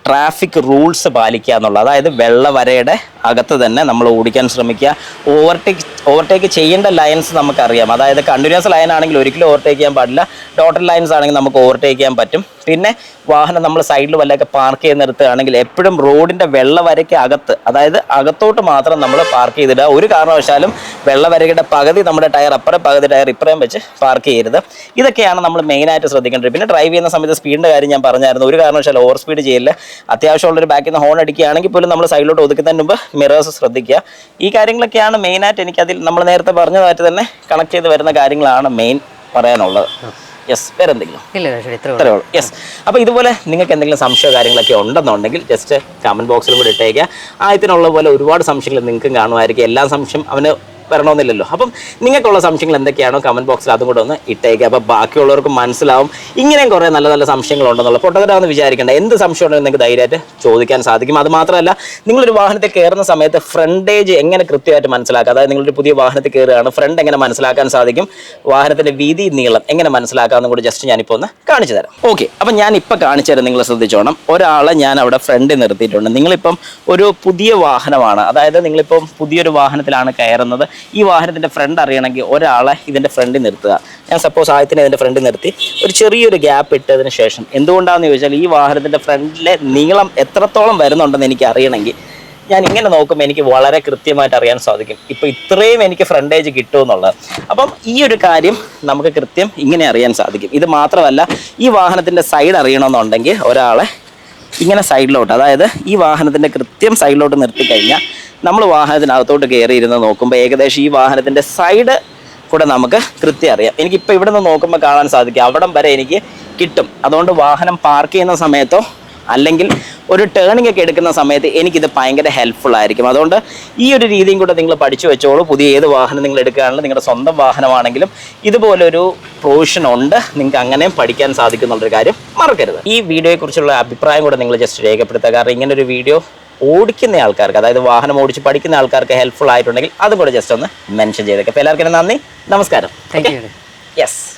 traffic rules പാലിക്കുക എന്നുള്ളത്. അതായത് വെള്ളവരയുടെ അകത്ത് തന്നെ നമ്മൾ ഓടിക്കാൻ ശ്രമിക്കുക. ഓവർടേക്ക് ചെയ്യേണ്ട ലൈൻസ് നമുക്കറിയാം. അതായത് കണ്ടിന്യൂസ് ലൈൻ ആണെങ്കിൽ ഒരിക്കലും ഓവർടേക്ക് ചെയ്യാൻ പാടില്ല. ഡോട്ടഡ് ലൈൻസ് ആണെങ്കിൽ നമുക്ക് ഓവർടേക്ക് ചെയ്യാൻ പറ്റും. പിന്നെ വാഹനം നമ്മൾ സൈഡിൽ വല്ലതൊക്കെ പാർക്ക് ചെയ്ത് നിർത്തുകയാണെങ്കിൽ എപ്പോഴും റോഡിൻ്റെ വെള്ളവരയ്ക്ക് അകത്ത്, അതായത് അകത്തോട്ട് മാത്രം നമ്മൾ പാർക്ക് ചെയ്തിടുക. ഒരു കാരണവശാലും വെള്ളവരയുടെ പകുതി നമ്മുടെ ടയർ അപ്പുറം പകുതി ടയർ ഇപ്പുറം വെച്ച് പാർക്ക് ചെയ്യരുത്. ഇതൊക്കെയാണ് നമ്മൾ മെയിനായിട്ട് ശ്രദ്ധിക്കേണ്ടത്. പിന്നെ ഡ്രൈവ് ചെയ്യുന്ന സമയത്ത് സ്പീഡിൻ്റെ കാര്യം ഞാൻ പറഞ്ഞായിരുന്നു. ഒരു കാരണവശാലും ഓവർ സ്പീഡ് ചെയ്യില്ല. അത്യാവശ്യമുള്ളൊരു ബാക്കിൽ നിന്ന് ഹോൺ അടിക്കുകയാണെങ്കിൽ പോലും നമ്മൾ സൈഡിലോട്ട് ഒതുക്കുന്നതിന് മുമ്പ് മിറേഴ്സ് ശ്രദ്ധിക്കുക. ഈ കാര്യങ്ങളൊക്കെയാണ് മെയിനായിട്ട് എനിക്കതിൽ നമ്മൾ നേരത്തെ പറഞ്ഞതായിട്ട് തന്നെ കണക്ട് ചെയ്ത് വരുന്ന കാര്യങ്ങളാണ് മെയിൻ പറയാനുള്ളത്. യെസ്, വേറെ എന്തെങ്കിലും? ഇല്ല, ഇത്രേ ഉള്ളൂ. യെസ്. അപ്പോൾ ഇതുപോലെ നിങ്ങൾക്ക് എന്തെങ്കിലും സംശയമോ കാര്യങ്ങളൊക്കെ ഉണ്ടെന്നുണ്ടെങ്കിൽ ജസ്റ്റ് കമൻറ്റ് ബോക്സിലും കൂടി ഇട്ടേക്കുക. ആയതിനുള്ള പോലെ ഒരുപാട് സംശയങ്ങൾ നിങ്ങൾക്കും കാണുമായിരിക്കും. എല്ലാ സംശയം അവന് വരണമെന്നില്ലല്ലോ. അപ്പം നിങ്ങൾക്കുള്ള സംശയങ്ങൾ എന്തൊക്കെയാണോ കമൻറ്റ് ബോക്സിൽ അതും കൂടെ ഒന്ന് ഇട്ടേക്കുക. അപ്പോൾ ബാക്കിയുള്ളവർക്ക് മനസ്സിലാവും ഇങ്ങനെയും കുറേ നല്ല നല്ല സംശയങ്ങളുണ്ടെന്നുള്ള. പൊട്ടത്തരാന്ന് വിചാരിക്കേണ്ട. എന്ത് സംശയം ഉണ്ടെങ്കിൽ നിങ്ങൾക്ക് ധൈര്യമായിട്ട് ചോദിക്കാൻ സാധിക്കും. അത് മാത്രമല്ല, നിങ്ങളൊരു വാഹനത്തിൽ കയറുന്ന സമയത്ത് ഫ്രണ്ടേജ് എങ്ങനെ കൃത്യമായിട്ട് മനസ്സിലാക്കുക, അതായത് നിങ്ങളൊരു പുതിയ വാഹനത്തിൽ കയറുകയാണ്, ഫ്രണ്ട് എങ്ങനെ മനസ്സിലാക്കാൻ സാധിക്കും, വാഹനത്തിൻ്റെ വീതി നീളം എങ്ങനെ മനസ്സിലാക്കാമെന്നും കൂടി ജസ്റ്റ് ഞാനിപ്പോൾ ഒന്ന് കാണിച്ചു തരാം. ഓക്കെ, അപ്പം ഞാൻ ഇപ്പോൾ കാണിച്ചു തരാം. നിങ്ങൾ ശ്രദ്ധിച്ചോണം. ഒരാളെ ഞാൻ അവിടെ ഫ്രണ്ടിൽ നിർത്തിയിട്ടുണ്ട്. നിങ്ങളിപ്പം ഒരു പുതിയ വാഹനമാണ്, അതായത് നിങ്ങളിപ്പം പുതിയൊരു വാഹനത്തിലാണ് കയറുന്നത്. ഈ വാഹനത്തിൻ്റെ ഫ്രണ്ട് അറിയണമെങ്കിൽ ഒരാളെ ഇതിൻ്റെ ഫ്രണ്ടിൽ നിർത്തുക. ഞാൻ സപ്പോസ് ആദ്യത്തിന് ഇതിൻ്റെ ഫ്രണ്ടിൽ നിർത്തി ഒരു ചെറിയൊരു ഗ്യാപ്പ് ഇട്ടതിന് ശേഷം, എന്തുകൊണ്ടാണെന്ന് ചോദിച്ചാൽ ഈ വാഹനത്തിൻ്റെ ഫ്രണ്ടിലെ നീളം എത്രത്തോളം വരുന്നുണ്ടെന്ന് എനിക്ക് അറിയണമെങ്കിൽ ഞാൻ ഇങ്ങനെ നോക്കുമ്പോൾ എനിക്ക് വളരെ കൃത്യമായിട്ട് അറിയാൻ സാധിക്കും ഇപ്പോൾ ഇത്രയും എനിക്ക് ഫ്രണ്ടേജ് കിട്ടുമെന്നുള്ളത്. അപ്പം ഈ ഒരു കാര്യം നമുക്ക് കൃത്യം ഇങ്ങനെ അറിയാൻ സാധിക്കും. ഇത് മാത്രമല്ല, ഈ വാഹനത്തിൻ്റെ സൈഡ് അറിയണമെന്നുണ്ടെങ്കിൽ ഒരാളെ ഇങ്ങനെ സൈഡിലോട്ട്, അതായത് ഈ വാഹനത്തിൻ്റെ കൃത്യം സൈഡിലോട്ട് നിർത്തിക്കഴിഞ്ഞാൽ നമ്മൾ വാഹനത്തിനകത്തോട്ട് കയറിയിരുന്ന് നോക്കുമ്പോൾ ഏകദേശം ഈ വാഹനത്തിൻ്റെ സൈഡ് കൂടെ നമുക്ക് കൃത്യം അറിയാം. എനിക്കിപ്പോൾ ഇവിടെ നിന്ന് നോക്കുമ്പോൾ കാണാൻ സാധിക്കും അവിടം വരെ എനിക്ക് കിട്ടും. അതുകൊണ്ട് വാഹനം പാർക്ക് ചെയ്യുന്ന സമയത്തോ അല്ലെങ്കിൽ ഒരു ടേണിംഗ് ഒക്കെ എടുക്കുന്ന സമയത്ത് എനിക്കിത് ഭയങ്കര ഹെൽപ്ഫുൾ ആയിരിക്കും. അതുകൊണ്ട് ഈ ഒരു രീതിയും കൂടെ നിങ്ങൾ പഠിച്ചു വെച്ചോളൂ. പുതിയ ഏത് വാഹനം നിങ്ങൾ എടുക്കുകയാണെങ്കിലും നിങ്ങളുടെ സ്വന്തം വാഹനമാണെങ്കിലും ഇതുപോലൊരു പ്രൊവിഷൻ ഉണ്ട്, നിങ്ങൾക്ക് അങ്ങനെയും പഠിക്കാൻ സാധിക്കും എന്നുള്ളൊരു കാര്യം മറക്കരുത്. ഈ വീഡിയോയെക്കുറിച്ചുള്ള അഭിപ്രായം കൂടെ നിങ്ങൾ ജസ്റ്റ് രേഖപ്പെടുത്തുക. കാരണം ഇങ്ങനൊരു വീഡിയോ ഓടിക്കുന്ന ആൾക്കാർക്ക്, അതായത് വാഹനം ഓടിച്ച് പഠിക്കുന്ന ആൾക്കാർക്ക് ഹെൽപ്ഫുൾ ആയിട്ടുണ്ടെങ്കിൽ അതും കൂടെ ജസ്റ്റ് ഒന്ന് മെൻഷൻ ചെയ്തേക്കാം. അപ്പോൾ എല്ലാവർക്കും നന്ദി, നമസ്കാരം. Thank you. യെസ്.